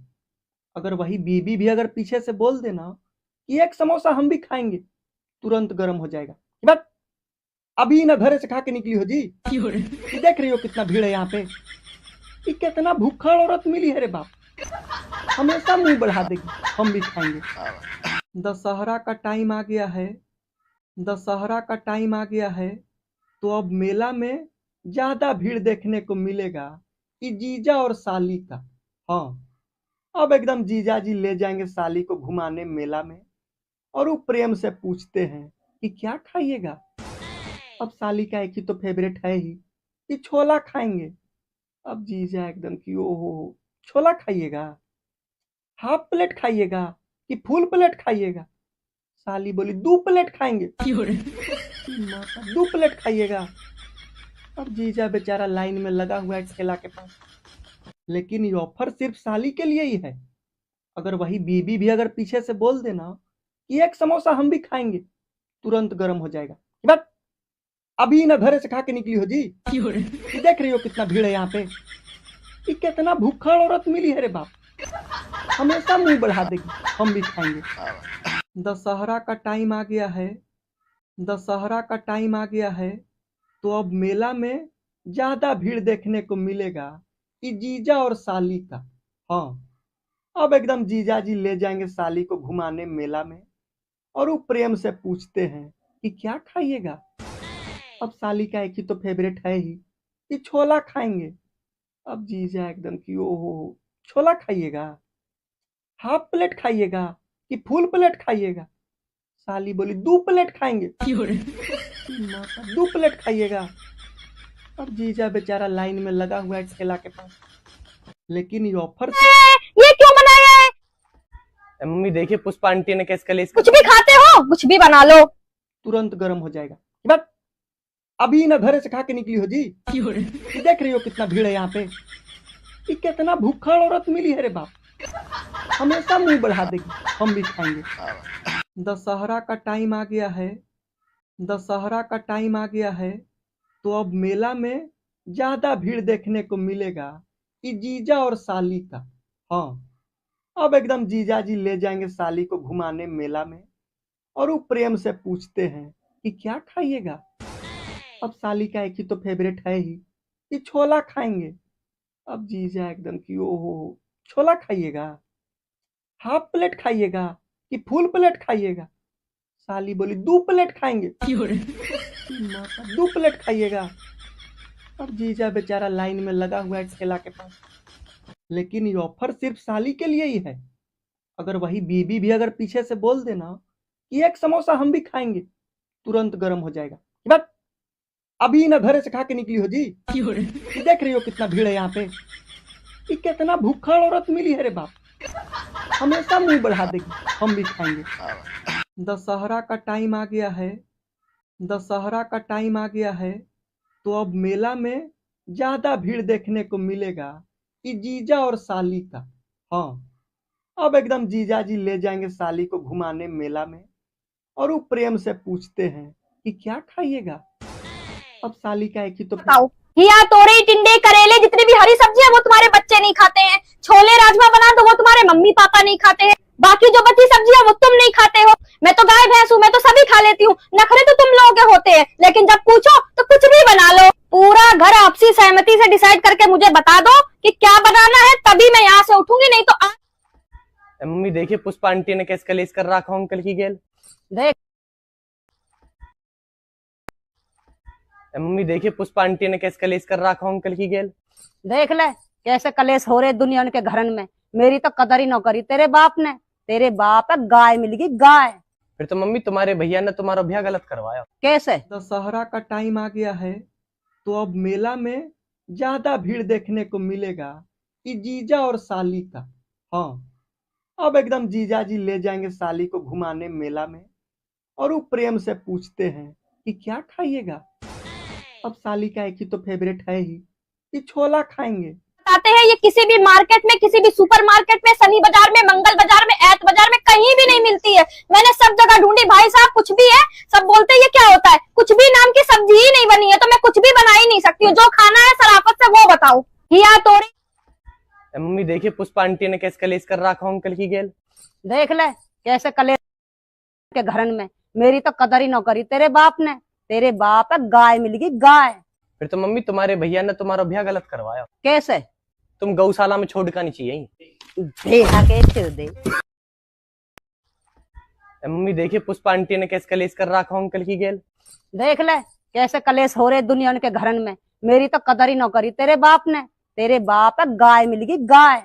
अगर वही बीबी भी अगर पीछे से बोल देना कि एक समोसा हम भी खाएंगे, तुरंत गर्म हो जाएगा। बस अभी ना घर से खा के निकली हो जी। ये देख रही हो कितना भीड़ है यहाँ पे। ये कितना भूखड़ औरत मिली है रे बाप, हमेशा मुंह बढ़ा देगी, हम भी खाएंगे। दशहरा का टाइम आ गया है, दशहरा का टाइम आ गया है, तो अब मेला में ज्यादा भीड़ देखने को मिलेगा कि जीजा और साली का। हाँ, अब एकदम जीजा जी ले जाएंगे साली को घुमाने मेला में, और वो प्रेम से पूछते हैं कि क्या खाइएगा। अब साली का एक ही तो फेवरेट है ही कि छोला खाएंगे। अब जीजा एकदम कि ओहो छोला खाइएगा, हाफ प्लेट खाइएगा कि फुल प्लेट खाइएगा। साली बोली 2 प्लेट खाएंगे। 2 प्लेट खाइएगा। अब जीजा बेचारा लाइन में लगा हुआ है ठेला के पास, लेकिन ये ऑफर सिर्फ साली के लिए ही है। अगर वही बीबी भी अगर पीछे से बोल देना कि एक समोसा हम भी खाएंगे, तुरंत गर्म हो जाएगा। बस अभी ना घर से खा के निकली हो जी। ये देख रही हो कितना भीड़ है यहाँ पे। ये कितना भूखड़ औरत मिली है रे बाप, हमेशा मुंह बढ़ा देगी, हम भी खाएंगे। दशहरा का टाइम आ गया है, दशहरा का टाइम आ गया है, तो अब मेला में ज्यादा भीड़ देखने को मिलेगा कि जीजा और साली का। हाँ, अब एकदम जीजा जी ले जाएंगे साली को घुमाने मेला में, और वो प्रेम से पूछते हैं कि क्या खाइएगा। अब साली का एक ही तो फेवरेट है ही कि छोला खाएंगे। अब जीजा एकदम कि ओहो छोला खाइएगा, हाफ प्लेट खाइएगा कि फुल प्लेट खाइएगा। साली बोली 2 प्लेट खाएंगे। 2 प्लेट खाइएगा। अब जीजा बेचारा लाइन में लगा हुआ है ठेला के पास, लेकिन ये ऑफर ये क्यों बनाया है? मम्मी देखिए पुष्पा आंटी ने कैसे कलेश कुछ भी खाते हो, कुछ भी बना लो। तुरंत गर्म हो जाएगा। बस अभी न घरे से खा के निकली हो जी? ये देख रही हो कितना भीड़ है यहाँ पे? ये कितना भूखड़ औरत मिली है रे बाप, हमेशा मुंह बढ़ा देगी। हम भी खाएंगे। दशहरा का टाइम आ गया है, दशहरा का टाइम आ गया है, तो अब मेला में ज्यादा भीड़ देखने को मिलेगा कि जीजा और साली का। हाँ, अब एकदम जीजा जी ले जाएंगे साली को घुमाने मेला में, और वो प्रेम से पूछते हैं कि क्या खाइएगा। अब साली का एक ही तो फेवरेट है ही कि छोला खाएंगे। अब जीजा एकदम कि ओहो, छोला खाइएगा, हाफ प्लेट खाइएगा कि फुल प्लेट खाइएगा? साली बोली 2 प्लेट खाएंगे। माता, 2 प्लेट खाइएगा? अब जीजा बेचारा लाइन में लगा हुआ है ठेला के पास, लेकिन ये ऑफर सिर्फ साली के लिए ही है। अगर वही बीबी भी अगर पीछे से बोल देना कि 1 समोसा हम भी खाएंगे, तुरंत गर्म हो जाएगा। बट अभी न घरे से खा के निकली हो जी? ये देख रही हो कितना भीड़ है यहाँ पे? ये कितना भूखड़ औरत मिली है रे बाप, हमेशा मुंह बढ़ा देगी। हम भी खाएंगे। दशहरा का टाइम आ गया है, दशहरा का टाइम आ गया है, तो अब मेला में ज्यादा भीड़ देखने को मिलेगा कि जीजा और साली का। हाँ, अब एकदम जीजा जी ले जाएंगे साली को घुमाने मेला में, और वो प्रेम से पूछते हैं कि क्या खाइएगा। अब साली का एक ही तो घिया, तोरई, टिंडे, करेले, जितनी भी हरी सब्जी है वो तुम्हारे बच्चे नहीं खाते हैं। छोले राजमा बना दो वो तुम्हारे मम्मी पापा नहीं खाते हैं। बाकी जो बची सब्जी है वो तुम नहीं खाते हो। मैं तो गाय भैंस हूँ, मैं तो सभी खा लेती हूँ। नखरे तो तुम लोगों के होते हैं, लेकिन जब पूछो तो कुछ भी बना लो। पूरा घर आपसी सहमति से डिसाइड करके मुझे बता दो कि क्या बनाना है, तभी मैं यहाँ से उठूंगी, नहीं तो मम्मी देखिए पुष्पा आंटी ने कैसे कलेश कर रखा अंकल की गेल। देख मम्मी देखिए पुष्पा आंटी ने कैसे कलेश कर रखा अंकल की गेल। देख ले कैसे कलेश हो रहे दुनिया के घरन में। मेरी तो कदर ही न करी तेरे बाप ने। तेरे बाप है गाय मिल गई गाय। फिर तो मम्मी तुम्हारे भैया ने तुम्हारा ब्याह गलत करवाया। कैसे? दशहरा का टाइम आ गया है, तो अब मेला में ज्यादा भीड़ देखने को मिलेगा कि जीजा और साली का। हाँ, अब एकदम जीजा जी ले जाएंगे साली को घुमाने मेला में, और वो प्रेम से पूछते हैं कि क्या खाइएगा। अब साली का एक ही तो फेवरेट है ही कि छोला खाएंगे। बताते हैं ये किसी भी मार्केट में, किसी भी सुपर मार्केट में, शनि बाजार में, मंगल बाजार में, ऐत बाजार में कहीं भी नहीं मिलती है। मैंने सब जगह ढूंढी भाई साहब, कुछ भी है। सब बोलते हैं ये क्या होता है, कुछ भी नाम की सब्जी ही नहीं बनी है, तो मैं कुछ भी बना ही नहीं सकती हूँ। जो खाना है सराफत से वो बताओ। घिया, तोरई। मम्मी देखिए पुष्पा आंटी ने कैसे कलेश कर रखा अंकल की गेल। देख ले कैसे कलेश के घरन में। मेरी तो कदर ही न करी तेरे बाप ने। तेरे बाप है गाय मिल गई गाय। फिर तो मम्मी तुम्हारे भैया ने तुम्हारा ब्याह गलत करवाया। कैसे? तुम गौशाला में छोड़ कर नहीं चाहिए। दे मम्मी देखिए पुष्पा आंटी ने कैसे कलेश कर रखा अंकल की गेल। देख ले कैसे कलेश हो रहे दुनिया के घरन में। मेरी तो कदर ही न करी तेरे बाप ने। तेरे बाप है गाय मिल गई गाय।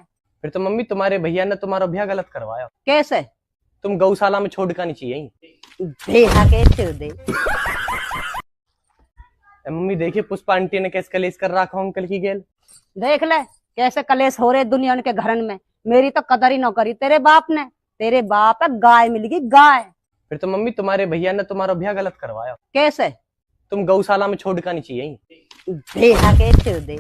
फिर तो मम्मी तुम्हारे भैया ने तुम्हारा ब्याह गलत करवाया। कैसे? तुम गौशाला में छोड़ कर नहीं चाहिए। दे मम्मी देखिए पुष्पा आंटी ने कैसे कलेश कर रखा अंकल की गेल। देख ले कैसे कलेश हो रहे दुनिया के घरन में। मेरी तो कदर ही न करी तेरे बाप ने। तेरे बाप है गाय मिल गई गाय। फिर तो मम्मी तुम्हारे भैया ने तुम्हारा ब्याह गलत करवाया। कैसे? तुम गौशाला में छोड़ कर नहीं चाहिए। दे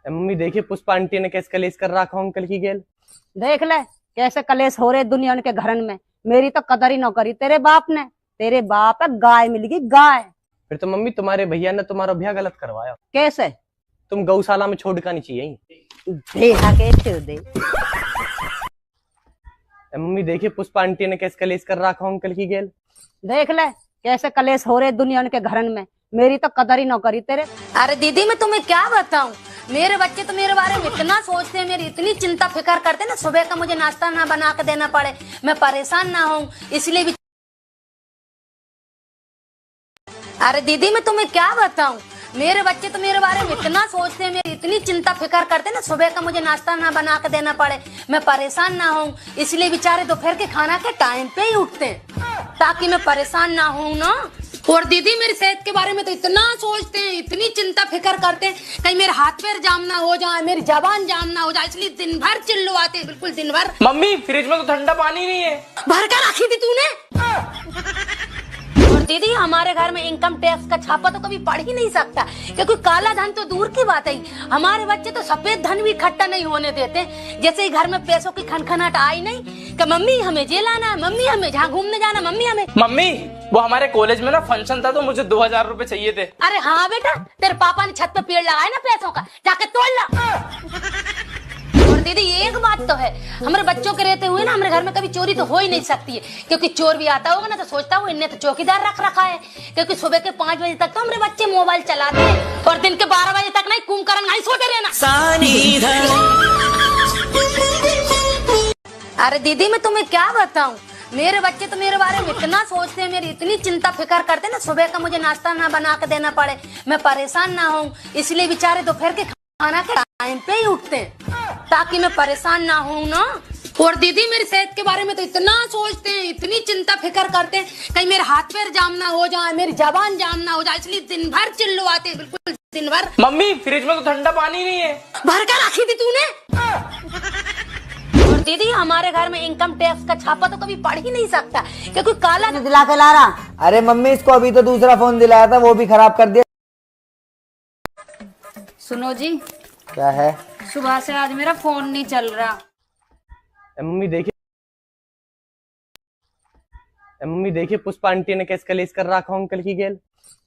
मम्मी देखिए पुष्पा आंटी ने कैसे कलेश कर रखा अंकल की गेल। देख ले कैसे कलेश हो रहे दुनिया के घरन में। मेरी तो कदर ही न करी तेरे बाप ने। तेरे बाप है गाय मिल गई गाय। फिर तो मम्मी तुम्हारे भैया ने तुम्हारा ब्याह गलत करवाया। कैसे? तुम गौशाला में छोड़ कर नहीं चाहिए। दे मम्मी देखिए पुष्पा आंटी ने कैसे कलेश कर रखा अंकल की गेल। देख ले कैसे कलेश हो रहे दुनिया के घरन में। मेरी तो कदर ही न करी तेरे। अरे दीदी मैं तुम्हें क्या बताऊं, मेरे बच्चे तो मेरे बारे में इतना सोचते हैं, मेरी इतनी चिंता फिक्र करते हैं ना, सुबह का मुझे नाश्ता ना बना के देना पड़े, मैं परेशान ना हूँ, इसलिए भी। अरे दीदी मैं तुम्हें क्या बताऊं, मेरे बच्चे तो मेरे बारे में इतना सोचते हैं, मेरी इतनी चिंता फिक्र करते हैं ना, सुबह का मुझे नाश्ता ना बना के देना पड़े, मैं परेशान ना हूँ, इसलिए बेचारे दोपहर के खाना के टाइम पे ही उठते हैं ताकि मैं परेशान ना हूँ ना। और दीदी मेरी सेहत के बारे में तो इतना सोचते हैं, इतनी चिंता फिक्र करते हैं, कहीं मेरे हाथ पैर जाम ना हो जाए, मेरी जबान जाम ना हो जाए, इसलिए दिन भर चिल्लवाते हैं, बिल्कुल दिन भर। मम्मी फ्रिज में तो ठंडा पानी नहीं है। भर कर रखी थी तूने। और दीदी हमारे घर में इनकम टैक्स का छापा तो कभी पढ़ ही नहीं सकता, क्योंकि काला धन तो दूर की बात है, हमारे बच्चे तो सफेद धन भी इकट्ठा नहीं होने देते। जैसे ही घर में पैसों की खनखनाहट आई नहीं कि मम्मी हमें ये लाना है, मम्मी हमें जहाँ घूमने जाना, मम्मी हमें। मम्मी वो हमारे कॉलेज में ना फंक्शन था तो मुझे 2000 रुपए चाहिए थे। अरे हाँ बेटा, तेरे पापा ने छत पे पेड़ लगाया ना पैसों का, जाके तोड़ ला। और दीदी एक बात तो है, हमारे बच्चों के रहते हुए ना हमारे घर में कभी चोरी तो हो ही नहीं सकती है, क्योंकि चोर भी आता होगा ना तो सोचता होगा इनने तो चौकीदार रख रखा है, क्योंकि सुबह के 5 बजे तक तो हमारे बच्चे मोबाइल चलाते हैं और दिन के 12 बजे तक नहीं कुंभकर्ण नहीं सोते रहना। अरे दीदी मैं तुम्हें क्या बताऊं, मेरे बच्चे तो मेरे बारे में इतना सोचते हैं, मेरी इतनी चिंता फिक्र करते हैं ना, सुबह का मुझे नाश्ता ना बना के देना पड़े, मैं परेशान ना हूँ, इसलिए बेचारे दोपहर के खाना के टाइम पे ही उठते हैं ताकि मैं परेशान ना हूँ ना। और दीदी मेरी सेहत के बारे में तो इतना सोचते हैं, इतनी चिंता फिक्र करते हैं, कहीं मेरे हाथ पैर जाम ना हो जाए, मेरी जबान जाम ना हो जाए, इसलिए दिन भर चिल्लवाते हैं, बिल्कुल दिन भर। मम्मी फ्रिज में तो ठंडा पानी नहीं है। भर कर रखी थी तूने। और दीदी हमारे घर में इनकम टैक्स का छापा तो कभी पढ़ ही नहीं सकता, क्योंकि काला दिला के ला रहा। अरे मम्मी इसको अभी तो दूसरा फोन दिलाया था, वो भी खराब कर दिया। सुनो जी, क्या है? सुबह से आज मेरा फोन नहीं चल रहा। मम्मी देखिए पुष्पा आंटी ने कैसे कलेश कर रखा अंकल की गेल।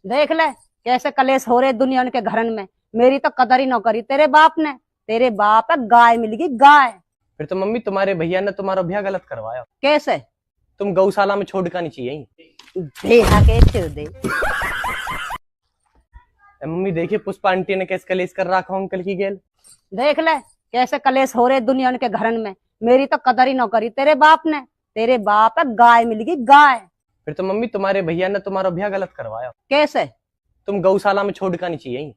देख ले कैसे कलेश हो रहे दुनिया के घरन में, मेरी तो कदर ही न करी तेरे बाप ने। तेरे बाप है गाय मिल गई गाय। फिर तो मम्मी तुम्हारे भैया ने तुम्हारा ब्याह गलत करवाया। कैसे? तुम गौशाला में छोड़ नहीं चाहिए। के चिर दे। मम्मी देखिए पुष्पा आंटी ने कैसे कलेश कर रखा अंकल की गेल। देख ले कैसे कलेश हो रहे दुनिया के घरन में, मेरी तो कदर ही न करी तेरे बाप ने। तेरे बाप है गाय मिल गई गाय। फिर तो मम्मी तुम्हारे भैया ने तुम्हारा ब्याह गलत करवाया। कैसे? तुम गौशाला में छोड़ नहीं चाहिए।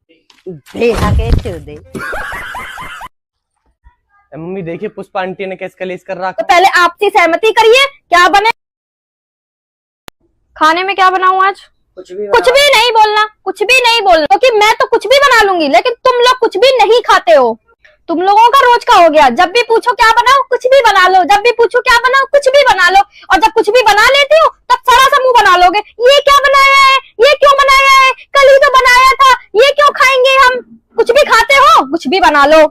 के चिर दे। मम्मी देखिए पुष्पा आंटी ने कैसे कलेश कर रखा। तो पहले आपसी सहमति करिए, क्या बने खाने में, क्या बनाऊं आज? कुछ भी नहीं बोलना, कुछ भी नहीं बोलना, क्योंकि मैं तो कुछ भी बना लूंगी, लेकिन तुम लोग कुछ भी नहीं खाते हो। तुम लोगों का रोज का हो गया, जब भी पूछो क्या बनाओ कुछ भी बना लो, जब भी पूछो क्या बनाओ कुछ भी बना लो, और जब कुछ भी बना लेती हो तब सारा सा मुंह बना लोगे। ये क्या बनाया है, ये क्यों बनाया है, कल ही तो बनाया था, ये क्यों खाएंगे हम। कुछ भी खाते हो, कुछ भी बना लो।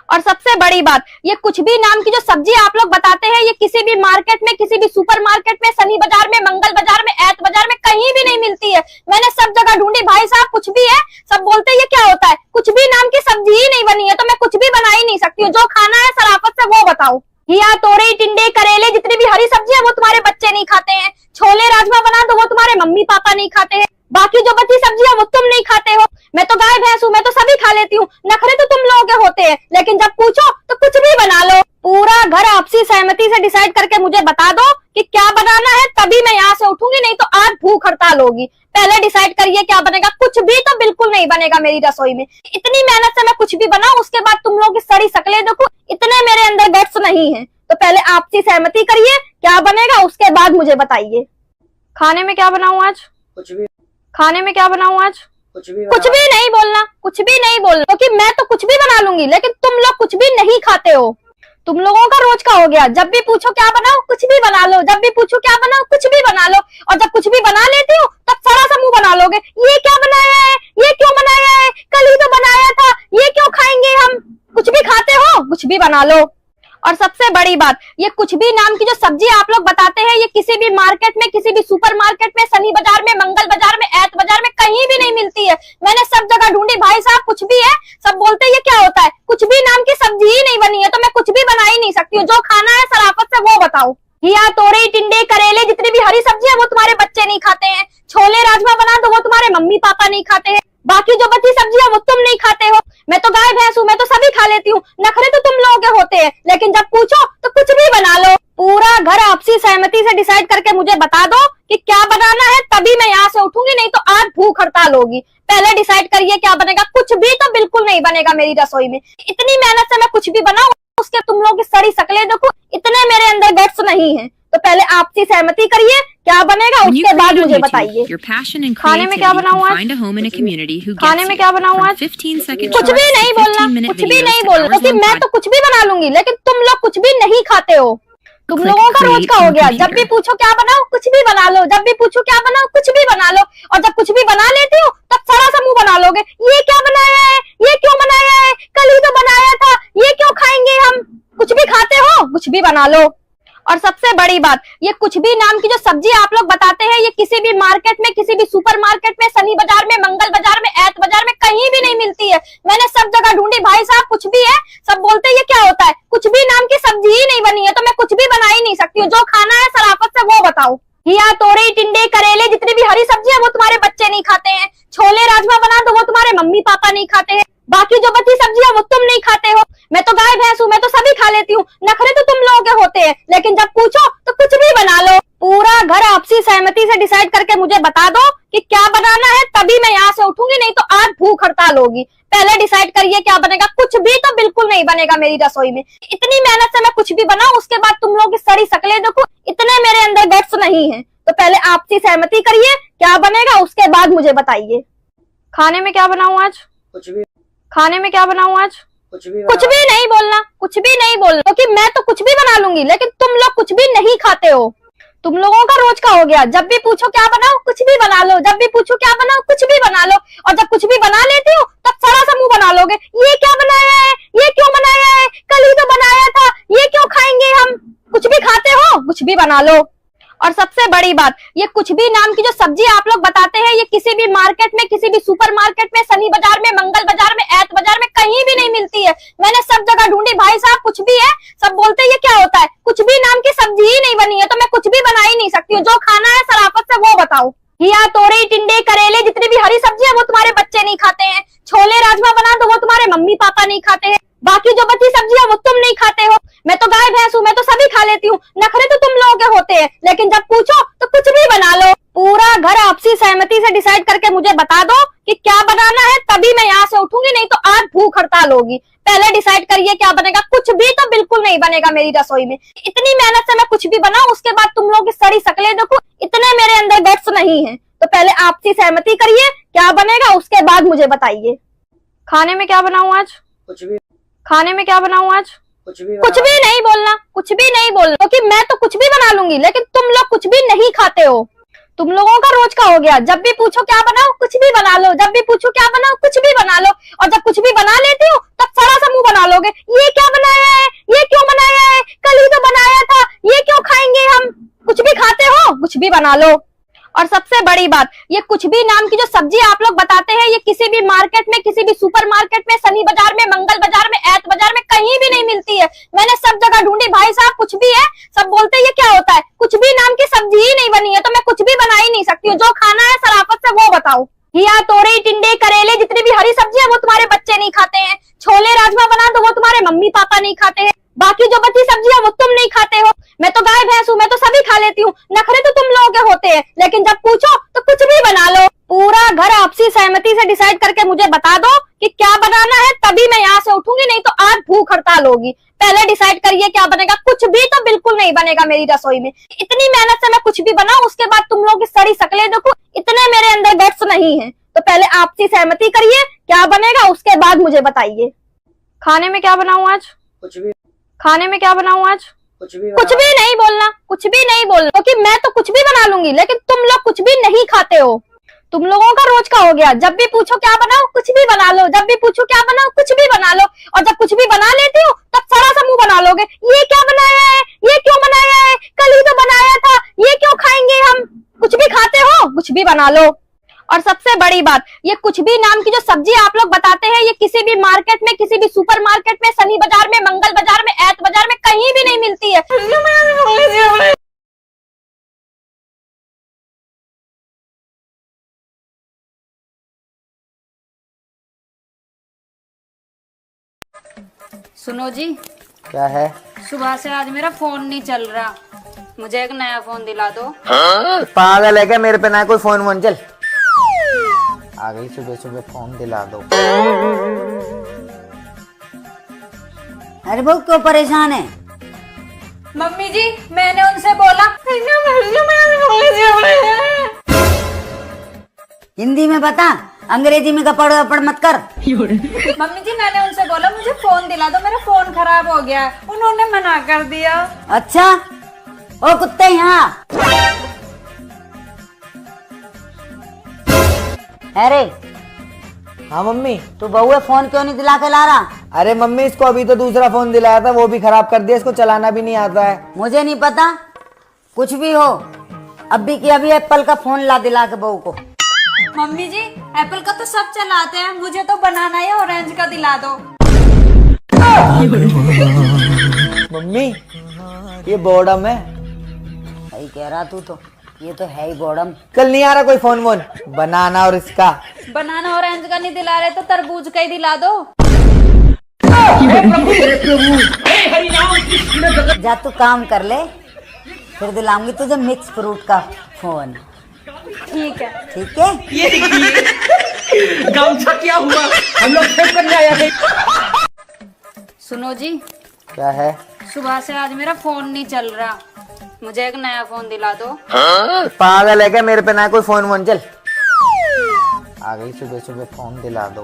और सबसे बड़ी बात, ये कुछ भी नाम की जो सब्जी आप लोग बताते हैं, ये किसी भी मार्केट में, किसी भी सुपर मार्केट में, शनि बाजार में, मंगल बाजार में, ऐत बाजार में कहीं भी नहीं मिलती है। मैंने सब जगह ढूंढी, भाई साहब कुछ भी है, सब बोलते हैं ये क्या होता है, कुछ भी नाम की सब्जी ही नहीं बनी है, तो मैं कुछ भी बना ही नहीं सकती हूँ। जो खाना है सराफत से वो बताओ। घिया, तोरई, टिंडे, करेले, जितनी भी हरी सब्जी है वो तुम्हारे बच्चे नहीं खाते हैं। छोले राजमा बना दो वो तुम्हारे मम्मी पापा नहीं खाते हैं। बाकी जो बची सब्जी है वो तुम नहीं खाते हो। मैं तो गाय भैंस हूँ, मैं तो सभी खा लेती हूँ। नखरे तो तुम लोगों के होते हैं, लेकिन जब पूछो तो कुछ भी बना लो। पूरा घर आपसी सहमति से डिसाइड करके मुझे बता दो कि क्या बनाना है, तभी मैं यहाँ से उठूंगी, नहीं तो आज भूख हड़ताल होगी। पहले डिसाइड करिए क्या बनेगा। कुछ भी तो बिल्कुल नहीं बनेगा मेरी रसोई में। इतनी मेहनत से मैं कुछ भी बनाऊं, उसके बाद तुम लोग की सड़ी शक्लें देखो, इतने मेरे अंदर गट्स नहीं है। तो पहले आपसी सहमति करिए क्या बनेगा, उसके बाद मुझे बताइए। खाने में क्या बनाऊं आज? कुछ भी। खाने में क्या बनाऊं आज? कुछ भी नहीं बोलना, कुछ भी नहीं बोलना, क्योंकि मैं तो कुछ भी बना लूंगी, लेकिन तुम लोग कुछ भी नहीं खाते हो। तुम लोगों का रोज का हो गया, जब भी पूछो क्या बनाओ कुछ भी बना लो, जब भी पूछो क्या बनाओ कुछ भी बना लो, और जब कुछ भी बना लेती हो तब सारा सा मुंह बना लोगे। ये क्या बनाया है, ये क्यों बनाया है, कल ही तो बनाया था, ये क्यों खाएंगे हम। कुछ भी खाते हो, कुछ भी बना लो। और सबसे बड़ी बात, ये कुछ भी नाम की जो सब्जी आप लोग बताते हैं, ये किसी भी मार्केट में, किसी भी सुपर मार्केट में, शनि बाजार में, मंगल बाजार में, ऐत बाजार में कहीं भी नहीं मिलती है। मैंने सब जगह ढूंढी, भाई साहब कुछ भी है, सब बोलते हैं ये क्या होता है, कुछ भी नाम की सब्जी ही नहीं बनी है, तो मैं कुछ भी बना ही नहीं सकती हूँ। जो खाना है सराफत से वो बताओ। घिया, तोरई, टिंडे, करेले, जितनी भी हरी सब्जी है वो तुम्हारे बच्चे नहीं खाते हैं। छोले राजमा बना दो वो तुम्हारे मम्मी पापा नहीं खाते हैं। बाकी जो बची सब्जी है वो तुम नहीं खाते हो। मैं तो गाय भैंस हूँ, मैं तो सभी खा लेती हूँ। नखरे तो तुम लोगों के होते हैं, लेकिन जब पूछो तो कुछ भी बना लो। पूरा घर आपसी सहमति से डिसाइड करके मुझे बता दो कि क्या बनाना है, तभी मैं यहाँ से उठूंगी, नहीं तो आज भूख हड़ताल होगी। पहले डिसाइड करिए क्या बनेगा। कुछ भी तो बिल्कुल नहीं बनेगा मेरी रसोई में। इतनी मेहनत से मैं कुछ भी बनाऊं, उसके तुम लोग की सड़ी शक्लें देखो, इतने मेरे अंदर गट्स नहीं है। तो पहले आपसी सहमति करिए क्या बनेगा, उसके बाद मुझे बताइए। खाने में क्या बनाऊं आज? खाने में क्या बनाऊं आज? कुछ भी नहीं बोलना, कुछ भी नहीं बोलना, क्योंकि मैं तो कुछ भी बना लूंगी, लेकिन तुम लोग कुछ भी नहीं खाते हो। तुम लोगों का रोज का हो गया, जब भी पूछो क्या बनाओ कुछ भी बना लो, जब भी पूछो क्या बनाओ कुछ भी बना लो, और जब कुछ भी बना लेती हो तब थोड़ा सा मुंह बना लोगे, ये क्या बनाया है, ये क्यों बनाया है, कल ही तो बनाया था, ये क्यों खाएंगे हम, कुछ भी खाते हो कुछ भी बना लो। और सबसे बड़ी बात, ये कुछ भी नाम की जो सब्जी आप लोग बताते हैं, ये किसी भी मार्केट में, किसी भी सुपरमार्केट में, शनि बाजार में, मंगल बाजार में, ऐत बाजार में कहीं भी नहीं मिलती है। मैंने सब जगह ढूंढी, भाई साहब कुछ भी है, सब बोलते हैं ये क्या होता है, कुछ भी नाम की सब्जी ही नहीं बनी है, तो मैं कुछ भी बना ही नहीं सकती हूँ। जो खाना है सराफत से वो बताओ। घिया, तोरई, टिंडे, करेले, जितनी भी हरी सब्जी है वो तुम्हारे बच्चे नहीं खाते हैं। छोले राजमा बना दो वो तुम्हारे मम्मी पापा नहीं खाते हैं। बाकी जो बची सब्जी है वो तुम नहीं खाते हो। मैं तो गाय भैंस हूँ, मैं तो सभी खा लेती हूँ। नखरे तो तुम लोगों के होते हैं, लेकिन जब पूछो तो कुछ भी बना लो। पूरा घर आपसी सहमति से डिसाइड करके मुझे बता दो कि क्या बनाना है, तभी मैं यहाँ से उठूंगी, नहीं तो आज भूख हड़ताल होगी। पहले डिसाइड करिए क्या बनेगा। कुछ भी तो बिल्कुल नहीं बनेगा मेरी रसोई में। इतनी मेहनत से मैं कुछ भी बनाऊं, उसके बाद तुम लोग की सड़ी शक्लें देखो, इतने मेरे अंदर गट्स नहीं है। तो पहले आपसी सहमति करिए क्या बनेगा, उसके बाद मुझे बताइए। खाने में क्या बनाऊं आज? कुछ भी। खाने में क्या बनाऊं आज? कुछ भी नहीं बोलना, कुछ भी नहीं बोलना, क्योंकि मैं तो कुछ भी बना लूंगी, लेकिन तुम लोग कुछ भी नहीं खाते हो। तुम लोगों का रोज का हो गया, जब भी पूछो क्या बनाओ कुछ भी बना लो, जब भी पूछो क्या बनाओ कुछ भी बना लो, और जब कुछ भी बना लेती हो तब थोड़ा सा मुंह बना लोगे, ये क्या बनाया है, ये क्यों बनाया है, कल ही तो बनाया था, ये क्यों खाएंगे हम, कुछ भी खाते हो कुछ भी बना लो। और सबसे बड़ी बात, ये कुछ भी नाम की जो सब्जी आप लोग बताते हैं, ये किसी भी मार्केट में, किसी भी सुपरमार्केट में, शनि बाजार में, मंगल बाजार में, ऐत बाजार में कहीं भी नहीं मिलती है। मैंने सब जगह ढूंढी, भाई साहब कुछ भी है, सब बोलते हैं ये क्या होता है, कुछ भी नाम की सब्जी ही नहीं बनी है, तो मैं कुछ भी बना ही नहीं सकती हूँ। जो खाना है सराफत से वो बताओ। घिया, तोरई, टिंडे, करेले, जितनी भी हरी सब्जी है वो तुम्हारे बच्चे नहीं खाते हैं। छोले राजमा बना दो वो तुम्हारे मम्मी पापा नहीं खाते हैं। बाकी जो बची सब्जी है वो तुम नहीं खाते हो। मैं तो गाय भैंस हूँ, मैं तो सभी खा लेती हूँ। नखरे तो तुम लोगों के होते हैं, लेकिन जब पूछो तो कुछ भी बना लो। पूरा घर आपसी सहमति से डिसाइड करके मुझे बता दो कि क्या बनाना है, तभी मैं यहाँ से उठूंगी, नहीं तो आज भूख हड़ताल होगी। पहले डिसाइड करिए क्या बनेगा। कुछ भी तो बिल्कुल नहीं बनेगा मेरी रसोई में। इतनी मेहनत से मैं कुछ भी बनाऊं, उसके बाद तुम लोग की सड़ी शक्लें देखो, इतने मेरे अंदर गट्स नहीं है। तो पहले आपसी सहमति करिए क्या बनेगा, उसके बाद मुझे बताइए। खाने में क्या बनाऊं आज? कुछ भी। खाने में क्या बनाऊं आज? कुछ भी नहीं बोलना, कुछ भी नहीं बोलना, क्योंकि मैं तो कुछ भी बना लूंगी, लेकिन तुम लोग कुछ भी नहीं खाते हो। तुम लोगों का रोज का हो गया, जब भी पूछो क्या बनाओ कुछ भी बना लो, जब भी पूछो क्या बनाओ कुछ भी बना लो, और जब कुछ भी बना लेती हो तब थोड़ा सा मुंह बना लोगे, ये क्या बनाया है, ये क्यों बनाया है, कल ही तो बनाया था, ये क्यों खाएंगे हम, कुछ भी खाते हो कुछ भी बना लो। और सबसे बड़ी बात, ये कुछ भी नाम की जो सब्जी आप लोग बताते हैं, ये किसी भी मार्केट में, किसी भी सुपरमार्केट में, शनि बाजार में, मंगल बाजार में, ऐत बाजार में कहीं भी नहीं मिलती है। मैंने सब जगह ढूंढी, भाई साहब कुछ भी है, सब बोलते हैं ये क्या होता है, कुछ भी नाम की सब्जी ही नहीं बनी है, तो मैं कुछ भी बना ही नहीं सकती हूँ। जो खाना है सराफत से वो बताओ। घिया, तोरई, टिंडे, करेले, जितनी भी हरी सब्जी है वो तुम्हारे बच्चे नहीं खाते हैं। छोले राजमा बना दो वो तुम्हारे मम्मी पापा नहीं खाते हैं। बाकी जो बची सब्जी है वो तुम नहीं खाते हो। मैं तो गाय भैंस हूँ, मैं तो सभी खा लेती हूँ। नखरे तो तुम लोगों के होते हैं, लेकिन जब पूछो तो कुछ भी बना लो। पूरा घर आपसी सहमति से डिसाइड करके मुझे बता दो कि क्या बनाना है, तभी मैं यहाँ से उठूंगी, नहीं तो आज भूख हड़ताल होगी। पहले डिसाइड करिए क्या बनेगा। कुछ भी तो बिल्कुल नहीं बनेगा मेरी रसोई में। इतनी मेहनत से मैं कुछ भी बनाऊं, उसके बाद तुम लोग की सड़ी शक्लें देखो, इतने मेरे अंदर गट्स नहीं है। तो पहले आपसी सहमति करिए क्या बनेगा, उसके बाद मुझे बताइए। खाने में क्या बनाऊं आज? कुछ भी। खाने में क्या बनाऊं आज? कुछ भी नहीं बोलना, कुछ भी नहीं बोलना, क्योंकि मैं तो कुछ भी बना लूंगी, लेकिन तुम लोग कुछ भी नहीं खाते हो। तुम लोगों का रोज का हो गया, जब भी पूछो क्या बनाओ कुछ भी बना लो, जब भी पूछो क्या बनाओ कुछ भी बना लो, और जब कुछ भी बना लेती हो तब थोड़ा सा मुंह बना लोगे, ये क्या बनाया है, ये क्यों बनाया है, कल ही तो बनाया था, ये क्यों खाएंगे हम, कुछ भी खाते हो कुछ भी बना लो। और सबसे बड़ी बात, ये कुछ भी नाम की जो सब्जी आप लोग बताते हैं, ये किसी भी मार्केट में, किसी भी सुपरमार्केट में, शनि बाजार में, मंगल बाजार में, ऐत बाजार में कहीं भी नहीं मिलती है। सुनो जी, क्या है? सुबह से आज मेरा फोन नहीं चल रहा, मुझे एक नया फोन दिला दो। पागल है क्या, मेरे पे ना कोई फोन वोन, चल आ गई सुबह सुबह फोन दिला दो। अरे वो क्यों परेशान है? मम्मी जी, मैंने उनसे बोला हिंदी में बता, अंग्रेजी में गपड़ वपड़ मत कर। मम्मी जी, मैंने उनसे बोला मुझे फोन दिला दो, मेरा फोन खराब हो गया है, उन्होंने मना कर दिया। अच्छा, ओ कुत्ते यहाँ। अरे हाँ मम्मी। तू बहुए फोन क्यों नहीं दिला के ला रहा? अरे मम्मी इसको अभी तो दूसरा फोन दिलाया था, वो भी खराब कर दिया, इसको चलाना भी नहीं आता है। मुझे नहीं पता, कुछ भी हो, अभी की अभी एप्पल का फोन ला दिला के बहू को। मम्मी जी एप्पल का तो सब चलाते हैं, मुझे तो बनाना या ऑरेंज का दिला दो। मम्मी ये बॉर्डम है। सही कह रहा तू तो, ये तो है ही बॉर्डम। कल नहीं आ रहा कोई फोन वोन, बनाना और इसका। बनाना ऑरेंज का नहीं दिला रहे तो तरबूज का ही दिला दो। जा तू काम कर ले, फिर दिलाऊंगी तुझे मिक्स फ्रूट का फोन। ठीक है। ठीक है। गामछा क्या हुआ, हम लोग सेव करने आए थे। सुनो जी, क्या है? सुबह से आज मेरा फोन नहीं चल रहा, मुझे एक नया फोन दिला दो। पागल है क्या, मेरे पे ना कोई फोन वोन, चल आ गई सुबह सुबह फोन दिला दो।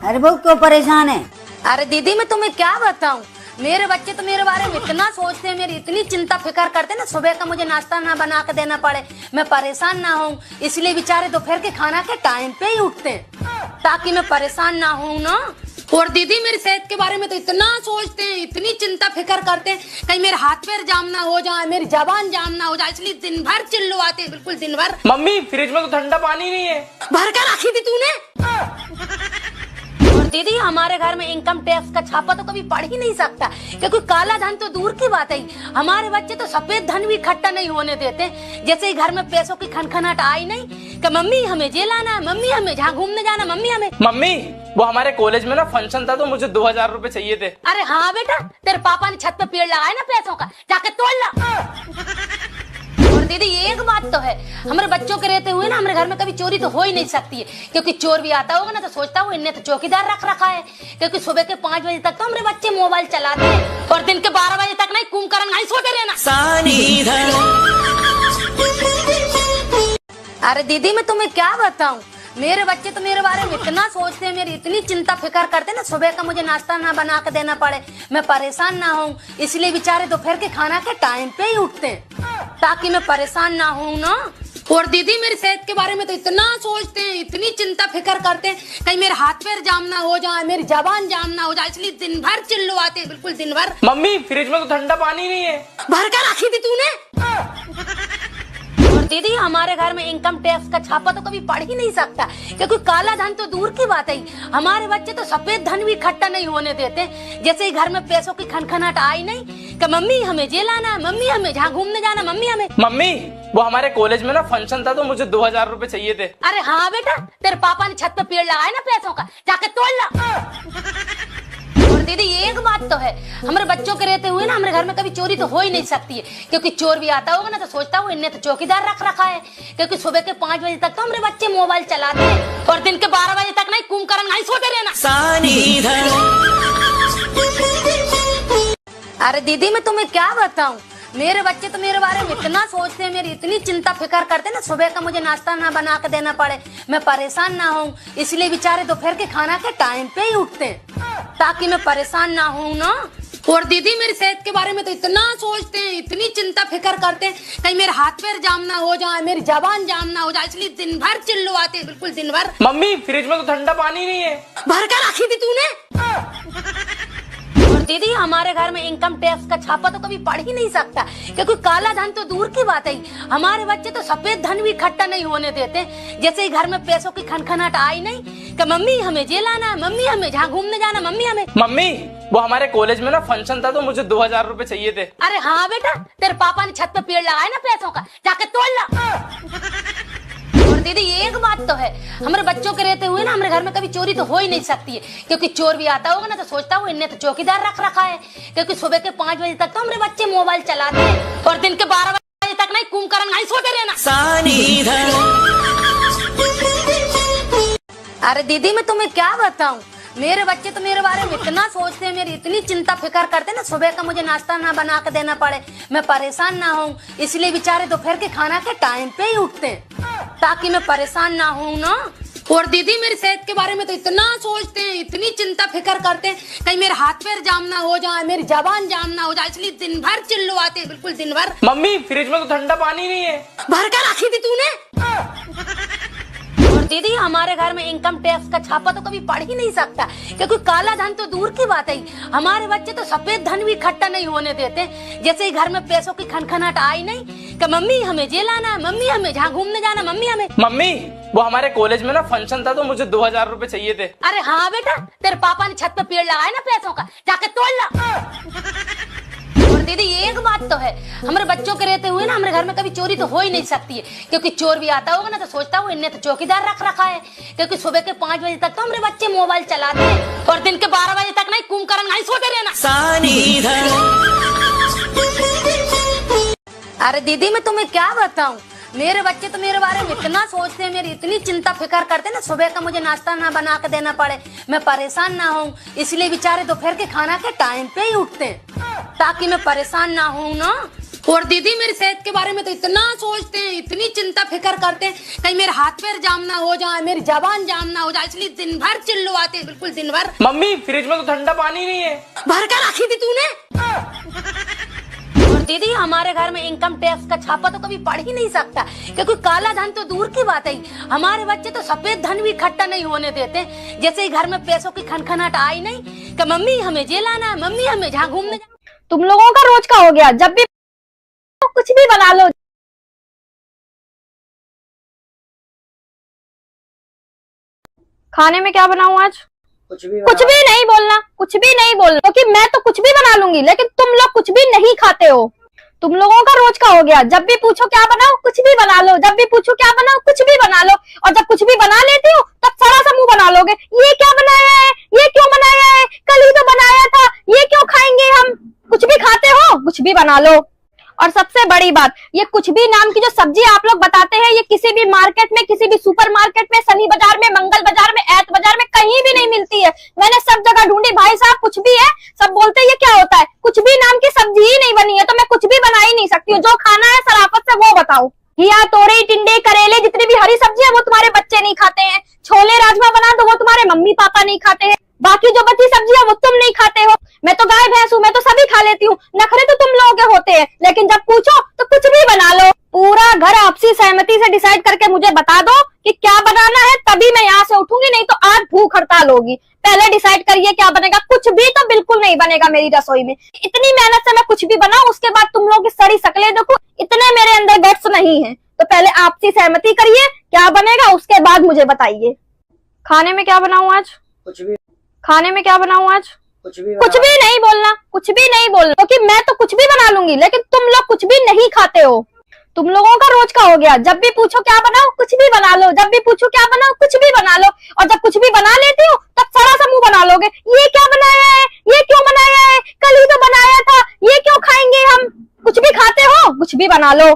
अरे बहू क्यों परेशान है? अरे दीदी मैं तुम्हें क्या बताऊं, मेरे बच्चे तो मेरे बारे में इतना सोचते हैं, मेरी इतनी चिंता फिक्र करते हैं ना, सुबह का मुझे नाश्ता ना बना के देना पड़े, मैं परेशान ना हूँ, इसलिए बेचारे दोपहर के खाना के टाइम पे ही उठते हैं ताकि मैं परेशान ना हूँ ना। और दीदी मेरी सेहत के बारे में तो इतना सोचते हैं, इतनी चिंता फिक्र करते हैं, कहीं मेरे हाथ पैर जाम ना हो जाए, मेरी जबान जाम ना हो जाए, इसलिए दिन भर चिल्लवाते हैं, बिल्कुल दिन भर। मम्मी फ्रिज में तो ठंडा पानी नहीं है। भर कर रखी थी तूने। और दीदी हमारे घर में इनकम टैक्स का छापा तो कभी पढ़ ही नहीं सकता, क्योंकि काला धन तो दूर की बात है, हमारे बच्चे तो सफेद धन भी इकट्ठा नहीं होने देते। जैसे ही घर में पैसों की खनखनाहट आई नहीं कि मम्मी हमें जेल आना है, मम्मी हमें जहाँ घूमने जाना, मम्मी हमें। मम्मी वो हमारे कॉलेज में ना फंक्शन था तो मुझे 2000 रुपए चाहिए थे। अरे हाँ बेटा, तेरे पापा ने छत पे पेड़ लगाया ना पैसों का, जाके तोड़ ला। और दीदी एक बात तो है, हमारे बच्चों के रहते हुए ना हमारे घर में कभी चोरी तो हो ही नहीं सकती है, क्योंकि चोर भी आता होगा ना तो सोचता हूँ इनने तो चौकीदार रख रखा है, क्योंकि सुबह के 5 बजे तक तो हमारे बच्चे मोबाइल चलाते हैं और दिन के 12 बजे तक नहीं कुंभकर्ण नहीं सोते रहना। अरे दीदी मैं तुम्हें क्या बताऊं, मेरे बच्चे तो मेरे बारे में इतना सोचते हैं, मेरी इतनी चिंता फिक्र करते हैं ना, सुबह का मुझे नाश्ता ना बना के देना पड़े, मैं परेशान ना हूँ, इसलिए बेचारे दोपहर के खाना के टाइम पे ही उठते हैं ताकि मैं परेशान ना हूँ ना। और दीदी मेरी सेहत के बारे में तो इतना सोचते हैं, इतनी चिंता फिक्र करते हैं, कहीं मेरे हाथ पैर जाम ना हो जाए, मेरी जबान जाम ना हो जाए, इसलिए दिन भर चिल्लवाते हैं, बिल्कुल दिन भर। मम्मी फ्रिज में तो ठंडा पानी नहीं है। भर कर रखी थी तूने। और दीदी हमारे घर में इनकम टैक्स का छापा तो कभी पढ़ ही नहीं सकता, क्योंकि काला धन तो दूर की बात है, हमारे बच्चे तो सफेद धन भी इकट्ठा नहीं होने देते। जैसे ही घर में पैसों की खनखनाहट आई नहीं कि मम्मी हमें जेल आना है, मम्मी हमें जहाँ घूमने जाना, मम्मी हमें। मम्मी वो हमारे कॉलेज में ना फंक्शन था तो मुझे 2000 रुपए चाहिए थे। अरे हाँ बेटा, तेरे पापा ने छत पे पेड़ लगाया ना पैसों का, जाके तोड़ ला। और दीदी एक बात तो है, हमारे बच्चों के रहते हुए ना हमारे घर में कभी चोरी तो हो ही नहीं सकती है, क्योंकि चोर भी आता होगा ना तो सोचता हूँ इनने तो चौकीदार रख रखा है, क्योंकि सुबह के 5 बजे तक तो हमारे बच्चे मोबाइल चलाते हैं और दिन के 12 बजे तक नहीं कुंभकर्ण नहीं सोते रहना। अरे दीदी मैं तुम्हें क्या बताऊं, मेरे बच्चे तो मेरे बारे में इतना सोचते हैं, मेरी इतनी चिंता फिक्र करते हैं ना, सुबह का मुझे नाश्ता ना बना के देना पड़े, मैं परेशान ना हूँ, इसलिए बेचारे दोपहर के खाना के टाइम पे ही उठते हैं ताकि मैं परेशान ना हूँ ना। और दीदी मेरी सेहत के बारे में तो इतना सोचते हैं, इतनी चिंता फिक्र करते हैं, कहीं मेरे हाथ पैर जाम ना हो जाए, मेरी जबान जाम ना हो जाए, इसलिए दिन भर चिल्लवाते हैं, बिल्कुल दिन भर। मम्मी फ्रिज में तो ठंडा पानी नहीं है। भर कर रखी थी तूने। और दीदी हमारे घर में इनकम टैक्स का छापा तो कभी पढ़ ही नहीं सकता, क्योंकि काला धन तो दूर की बात है, हमारे बच्चे तो सफेद धन भी इकट्ठा नहीं होने देते। जैसे ही घर में पैसों की खनखनाहट आई नहीं कि मम्मी हमें जेल आना है, मम्मी हमें जहाँ घूमने जाना, मम्मी हमें। मम्मी वो हमारे कॉलेज में ना फंक्शन था तो मुझे 2000 रुपए चाहिए थे। अरे हाँ बेटा, तेरे पापा ने छत पे पेड़ लगाया ना पैसों का, जाके तोड़ ला। और दीदी एक बात तो है, हमारे बच्चों के रहते हुए ना हमारे घर में कभी चोरी तो हो ही नहीं सकती है, क्योंकि चोर भी आता होगा ना तो सोचता हूँ इनने तो चौकीदार रख रखा है, क्योंकि सुबह के 5 बजे तक तो हमारे बच्चे मोबाइल चलाते हैं और दिन के 12 बजे तक नहीं कुंभकर्ण नहीं सोते रहना। अरे दीदी मैं तुम्हें क्या बताऊं, मेरे बच्चे तो मेरे बारे में इतना सोचते हैं, मेरी इतनी चिंता फिक्र करते हैं ना, सुबह का मुझे नाश्ता ना बना के देना पड़े, मैं परेशान ना हूँ, इसलिए बेचारे दोपहर के खाना के टाइम पे ही उठते हैं ताकि मैं परेशान ना हूँ ना। और दीदी मेरी सेहत के बारे में तो इतना सोचते हैं, इतनी चिंता फिक्र करते हैं, कहीं मेरे हाथ पैर जाम ना हो जाए, मेरी जबान जाम ना हो जाए, इसलिए दिन भर चिल्लवाते हैं, बिल्कुल दिन भर। मम्मी फ्रिज में तो ठंडा पानी नहीं है। भर कर रखी थी तूने। और दीदी हमारे घर में इनकम टैक्स का छापा तो कभी पढ़ ही नहीं सकता, क्योंकि काला धन तो दूर की बात है, हमारे बच्चे तो सफेद धन भी इकट्ठा नहीं होने देते। जैसे ही घर में पैसों की खनखनाहट आई नहीं कि मम्मी हमें जेल आना है, मम्मी हमें जहाँ घूमने जाना, मम्मी हमें। मम्मी वो हमारे कॉलेज में ना फंक्शन था तो मुझे 2000 रुपए चाहिए थे। अरे हाँ बेटा, तेरे पापा ने छत पे पेड़ लगाया ना पैसों का, जाके तोड़ ला। और दीदी एक बात तो है, हमारे बच्चों के रहते हुए ना हमारे घर में कभी चोरी तो हो ही नहीं सकती है, क्योंकि चोर भी आता होगा ना तो सोचता हूँ इनने तो चौकीदार रख रखा है, क्योंकि सुबह के 5 बजे तक तो हमारे बच्चे मोबाइल चलाते हैं और दिन के 12 बजे तक नहीं कुंभकर्ण नहीं सोते रहना। अरे दीदी मैं तुम्हें क्या बताऊं, मेरे बच्चे तो मेरे बारे में इतना सोचते हैं, मेरी इतनी चिंता फिक्र करते हैं ना, सुबह का मुझे नाश्ता ना बना के देना पड़े, मैं परेशान ना हूँ, इसलिए बेचारे दोपहर के खाना के टाइम पे ही उठते हैं ताकि मैं परेशान ना हूँ ना। और दीदी मेरी सेहत के बारे में तो इतना सोचते हैं, इतनी चिंता फिक्र करते हैं, कहीं मेरे हाथ पैर जाम ना हो जाए, मेरी जबान जाम ना हो जाए, इसलिए दिन भर चिल्लवाते हैं, बिल्कुल दिन भर। मम्मी फ्रिज में तो ठंडा पानी नहीं है। भर कर रखी थी तूने। और दीदी हमारे घर में इनकम टैक्स का छापा तो कभी पढ़ ही नहीं सकता, क्योंकि काला धन तो दूर की बात है, हमारे बच्चे तो सफेद धन भी इकट्ठा नहीं होने देते। जैसे ही घर में पैसों की खनखनाहट आई नहीं कि मम्मी हमें जेल आना है, मम्मी हमें जहाँ घूमने। तुम लोगों का रोज का हो गया, जब भी कुछ भी बना लो। खाने में क्या बनाऊं आज? कुछ भी नहीं बोलना, कुछ भी नहीं बोलना, क्योंकि मैं तो कुछ भी बना लूंगी, लेकिन तुम लोग कुछ भी नहीं खाते हो। तुम लोगों का रोज का हो गया, जब भी पूछो क्या बनाओ कुछ भी बना लो, जब भी पूछो क्या बनाओ कुछ भी बना लो, और जब कुछ भी बना लेती हो तब सारा सा मुंह बना लोगे, ये क्या बनाया है, ये क्यों बनाया है, कल ही तो बनाया था, ये क्यों खाएंगे हम। कुछ भी खाते हो, कुछ भी बना लो। और सबसे बड़ी बात, ये कुछ भी नाम की जो सब्जी आप लोग बताते हैं, ये किसी भी मार्केट में, किसी भी सुपरमार्केट में, शनि बाजार में, मंगल बाजार में, ऐत बाजार में कहीं भी नहीं मिलती है। मैंने सब जगह ढूंढी, भाई साहब कुछ भी है, सब बोलते हैं ये क्या होता है, कुछ भी नाम की सब्जी ही नहीं बनी है, तो मैं कुछ भी बना ही नहीं सकती हूँ। जो खाना है सराफत से वो बताओ। घिया, तोरई, टिंडे, करेले, जितनी भी हरी सब्जी है वो तुम्हारे बच्चे नहीं खाते हैं। छोले राजमा बना दो वो तुम्हारे मम्मी पापा नहीं खाते हैं। बाकी जो बची सब्जी है वो तुम नहीं खाते हो। मैं तो गाय भैंस हूँ, मैं तो सभी खा लेती हूँ, नखरे तो तुम लोगों के होते हैं, लेकिन जब पूछो तो कुछ भी बना लो। पूरा घर आपसी सहमति से डिसाइड करके मुझे बता दो कि क्या बनाना है, तभी मैं यहाँ से उठूंगी, नहीं तो आज भूख हड़ताल होगी। पहले डिसाइड करिए क्या बनेगा। कुछ भी तो बिल्कुल नहीं बनेगा मेरी रसोई में। इतनी मेहनत से मैं कुछ भी बनाऊं, उसके बाद तुम लोग की सारी शक्लें देखो, इतने मेरे अंदर गट्स नहीं है। तो पहले आपसी सहमति करिए क्या बनेगा, उसके बाद मुझे बताइए। खाने में क्या बनाऊं आज? खाने में क्या बनाऊं आज? कुछ भी नहीं बोलना, कुछ भी नहीं बोलना, क्योंकि मैं तो कुछ भी बना लूंगी, लेकिन तुम लोग कुछ भी नहीं खाते हो। तुम लोगों का रोज का हो गया, जब भी पूछो क्या बनाओ कुछ भी बना लो, जब भी पूछो क्या बनाओ कुछ भी बना लो, और जब कुछ भी बना लेती हो तब सारा सा मुंह बना लोगे, ये क्या बनाया है, ये क्यों बनाया है, कल ही तो बनाया था, ये क्यों खाएंगे हम। कुछ भी खाते हो, कुछ भी बना लो।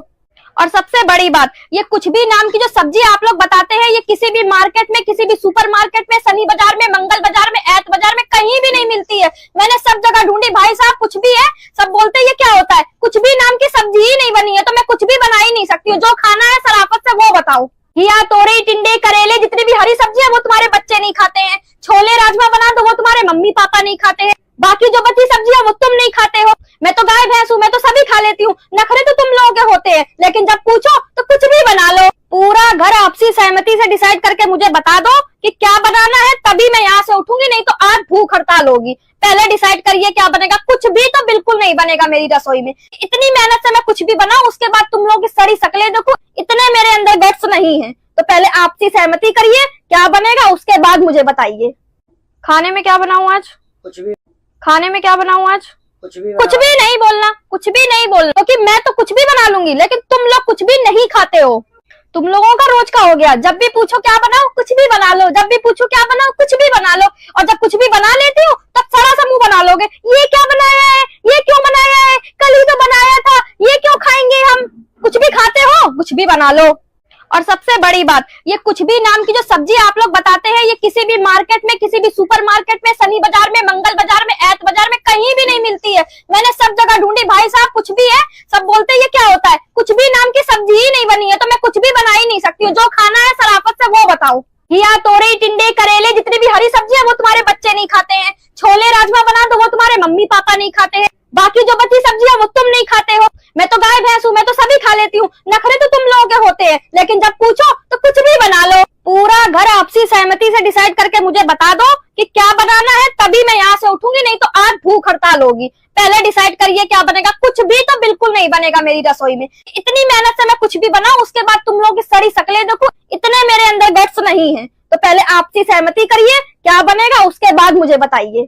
और सबसे बड़ी बात, ये कुछ भी नाम की जो सब्जी आप लोग बताते हैं, ये किसी भी मार्केट में, किसी भी सुपरमार्केट में, शनि बाजार में, मंगल बाजार में, ऐत बाजार में कहीं भी नहीं मिलती है। मैंने सब जगह ढूंढी, भाई साहब कुछ भी है, सब बोलते हैं ये क्या होता है, कुछ भी नाम की सब्जी ही नहीं बनी है, तो मैं कुछ भी बना ही नहीं सकती हूँ। जो खाना है सराफत से वो बताओ। घिया, तोरई, टिंडे, करेले, जितनी भी हरी सब्जी है वो तुम्हारे बच्चे नहीं खाते हैं। छोले राजमा बना दो वो तुम्हारे मम्मी पापा नहीं खाते हैं। बाकी जो बची सब्जी है वो तुम नहीं खाते हो। मैं तो गाय भैंस हूँ, मैं तो सभी खा लेती हूँ, नखरे तो तुम लोगों के होते हैं, लेकिन जब पूछो तो कुछ भी बना लो। पूरा घर आपसी सहमति से डिसाइड करके मुझे बता दो कि क्या बनाना है, तभी मैं यहाँ से उठूंगी, नहीं तो आज भूख हड़ताल होगी। पहले डिसाइड करिए क्या बनेगा। कुछ भी तो बिल्कुल नहीं बनेगा मेरी रसोई में। इतनी मेहनत से मैं कुछ भी बनाऊं, उसके बाद तुम लोग की सारी शक्लें देखो, इतने मेरे अंदर गट्स नहीं है। तो पहले आपसी सहमति करिए क्या बनेगा, उसके बाद मुझे बताइए। खाने में क्या बनाऊं आज? खाने में क्या बनाऊं आज? कुछ भी नहीं बोलना, कुछ भी नहीं बोलना, क्योंकि मैं तो कुछ भी बना लूंगी, लेकिन तुम लोग कुछ भी नहीं खाते हो। तुम लोगों का रोज का हो गया, जब भी पूछो क्या बनाओ कुछ भी बना लो, जब भी पूछो क्या बनाओ कुछ भी बना लो, और जब कुछ भी बना लेती हो तब सारा सा मुंह बना लोगे, ये क्या बनाया है, ये क्यों बनाया है, कल ही तो बनाया था, ये क्यों खाएंगे हम। कुछ भी खाते हो, कुछ भी बना लो। और सबसे बड़ी बात, ये कुछ भी नाम की जो सब्जी आप लोग बताते हैं, ये किसी भी मार्केट में, किसी भी सुपरमार्केट में, शनि बाजार में, मंगल बाजार में, ऐत बाजार में कहीं भी नहीं मिलती है। मैंने सब जगह ढूंढी, भाई साहब कुछ भी है, सब बोलते हैं ये क्या होता है, कुछ भी नाम की सब्जी ही नहीं बनी है, तो मैं कुछ भी बना ही नहीं सकती हूँ। जो खाना है सराफत से वो बताओ। घिया, तोरई, टिंडे, करेले, जितनी भी हरी सब्जियां वो तुम्हारे बच्चे नहीं खाते हैं। छोले राजमा बना दो वो तुम्हारे मम्मी पापा नहीं खाते हैं। बाकी जो बची सब्जियां वो तुम नहीं खाते हो। मैं तो गाय भैंस हूँ, मैं तो सभी खा लेती हूँ। नखरे तो तुम लोगों के होते हैं, लेकिन जब पूछो तो कुछ भी बना लो। पूरा घर आपसी सहमति से डिसाइड करके मुझे बता दो कि क्या बनाना है, तभी मैं यहाँ से उठूंगी, नहीं तो आज भूख हड़ताल होगी। पहले डिसाइड करिए क्या बनेगा। कुछ भी तो बिल्कुल नहीं बनेगा मेरी रसोई में। इतनी मेहनत से मैं कुछ भी बनाऊं, उसके बाद तुम लोग की सड़ी शक्लें देखो, इतने मेरे अंदर गट्स नहीं है। तो पहले आपसी सहमति करिए, क्या बनेगा उसके बाद मुझे बताइए।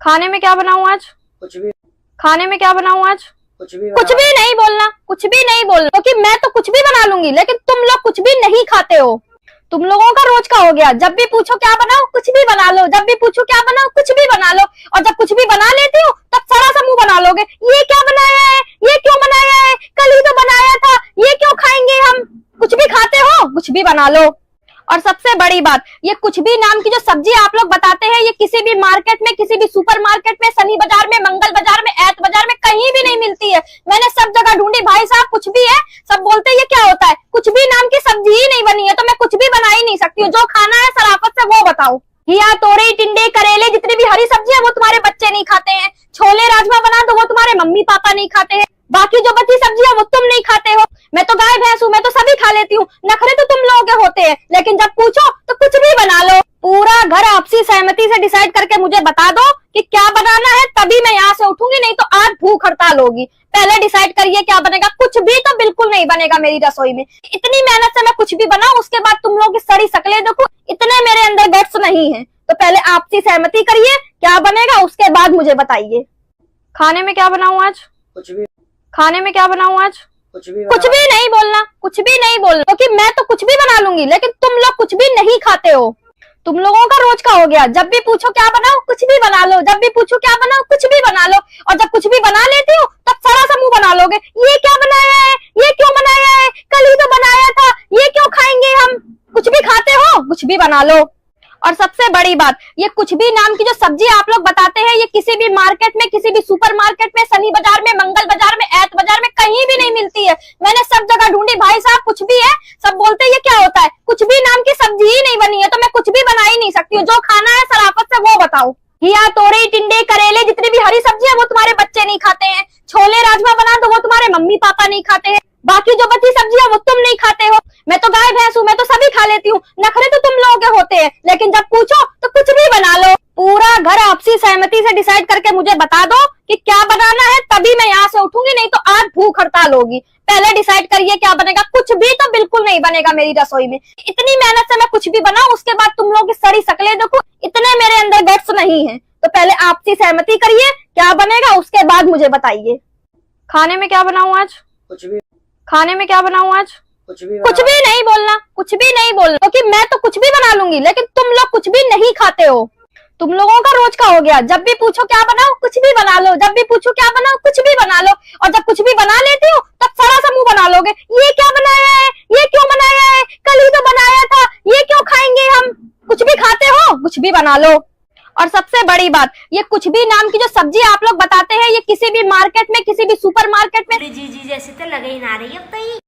खाने में क्या बनाऊं आज? कुछ भी। खाने में क्या बनाऊं आज? कुछ भी। कुछ भी नहीं बोलना, कुछ भी नहीं बोलना, क्योंकि मैं तो कुछ भी बना लूंगी, लेकिन तुम लोग कुछ भी नहीं खाते हो। तुम लोगों का रोज का हो गया, जब भी पूछो क्या बनाओ कुछ भी बना लो, जब भी पूछो क्या बनाओ कुछ भी बना लो, और जब कुछ भी बना लेती हो तब सड़ा सा मुंह बना लोगे। ये क्या बनाया है, ये क्यों बनाया है, कल ही तो बनाया था, ये क्यों खाएंगे हम। कुछ भी खाते हो, कुछ भी बना लो। और सबसे बड़ी बात, ये कुछ भी नाम की जो सब्जी आप लोग बताते हैं, ये किसी भी मार्केट में, किसी भी सुपर मार्केट में, शनि बाजार में, मंगल बाजार में, ऐत बाजार में कहीं भी नहीं मिलती है। मैंने सब जगह ढूंढी, भाई साहब कुछ भी है, सब बोलते हैं ये क्या होता है। कुछ भी नाम की सब्जी ही नहीं बनी है, तो मैं कुछ भी बना ही नहीं सकती हूँ। जो खाना है सराफत से वो बताओ। घिया, तोरई, टिंडे, करेले, जितनी भी हरी सब्जियां वो तुम्हारे बच्चे नहीं खाते हैं। छोले राजमा बना दो वो तुम्हारे मम्मी पापा नहीं खाते हैं। बाकी जो बची सब्जियां वो तुम नहीं खाते हो। मैं तो गाय भैंस हूँ, मैं तो सभी खा लेती हूँ। नखरे तो तुम लोगों के होते हैं, लेकिन जब पूछो तो कुछ भी बना लो। पूरा घर आपसी सहमति से डिसाइड करके मुझे बता दो कि क्या बनाना है, तभी मैं यहाँ से उठूंगी, नहीं तो आज भूख हड़ताल होगी। पहले डिसाइड करिए क्या बनेगा। कुछ भी तो बिल्कुल नहीं बनेगा मेरी रसोई में। इतनी मेहनत से मैं कुछ भी बनाऊं, उसके बाद तुम लोग की सड़ी शक्लें देखो, इतने मेरे अंदर गट्स नहीं है। तो पहले आपसी सहमति करिए, क्या बनेगा उसके बाद मुझे बताइए। खाने में क्या बनाऊं आज? कुछ भी। खाने में क्या बनाऊं आज? कुछ भी। कुछ भी नहीं बोलना, कुछ भी नहीं बोलना, क्योंकि मैं तो कुछ भी बना लूंगी, लेकिन तुम लोग कुछ भी नहीं खाते हो। तुम लोगों का रोज का हो गया, जब भी पूछो क्या बनाओ कुछ भी बना लो, जब भी पूछो क्या बनाओ कुछ भी बना लो, और जब कुछ भी बना लेती हो तब सड़ा सा मुंह बना लोगे। ये क्या बनाया है, ये क्यों बनाया है, कल ही तो बनाया था, ये क्यों खाएंगे हम। कुछ भी खाते हो, कुछ भी बना लो। और सबसे बड़ी बात, ये कुछ भी नाम की जो सब्जी आप लोग बताते हैं, ये किसी भी मार्केट में, किसी भी सुपर मार्केट में, शनि बाजार में, मंगल बाजार में, ऐत बाजार में कहीं भी नहीं मिलती है। मैंने सब जगह ढूंढी, भाई साहब कुछ भी है, सब बोलते हैं ये क्या होता है। कुछ भी नाम की सब्जी ही नहीं बनी है, तो मैं कुछ भी बना ही नहीं सकती हूँ। जो खाना है सराफत से वो बताओ। घिया, तोरई, टिंडे, करेले, जितनी भी हरी सब्जियां वो तुम्हारे बच्चे नहीं खाते हैं। छोले राजमा बना दो वो तुम्हारे मम्मी पापा नहीं खाते हैं। बाकी जो बची सब्जियां वो तुम नहीं खाते हो। मैं तो गाय भैंस हूँ, मैं तो सभी खा लेती हूँ। नखरे तो तुम लोगों के होते हैं, लेकिन जब पूछो तो कुछ भी बना लो। पूरा घर आपसी सहमति से डिसाइड करके मुझे बता दो कि क्या बनाना है, तभी मैं यहाँ से उठूंगी, नहीं तो आज भूख हड़ताल होगी। पहले डिसाइड करिए क्या बनेगा। कुछ भी तो बिल्कुल नहीं बनेगा मेरी रसोई में। इतनी मेहनत से मैं कुछ भी बनाऊं, उसके बाद तुम लोग की सड़ी शक्लें देखो, इतने मेरे अंदर गट्स नहीं है। तो पहले आपसी सहमति करिए, क्या बनेगा उसके बाद मुझे बताइए। खाने में क्या बनाऊं आज? कुछ भी। खाने में क्या बनाऊं आज? कुछ भी। कुछ भी नहीं बोलना, कुछ भी नहीं बोलना, क्योंकि मैं तो कुछ भी बना लूंगी, लेकिन तुम लोग कुछ भी नहीं खाते हो। तुम लोगों का रोज का हो गया, जब भी पूछो क्या बनाओ कुछ भी बना लो, जब भी पूछो क्या बनाओ कुछ भी बना लो, और जब कुछ भी बना लेती हो तब सड़ा सा मुंह बना लोगे। ये क्या बनाया है, ये क्यों बनाया है, कल ही तो बनाया था, ये क्यों खाएंगे हम। कुछ भी खाते हो, कुछ भी बना लो। और सबसे बड़ी बात, ये कुछ भी नाम की जो सब्जी आप लोग बताते हैं, ये किसी भी मार्केट में, किसी भी सुपर मार्केट में। जी जैसे तो लगे ही ना रही अब तो ये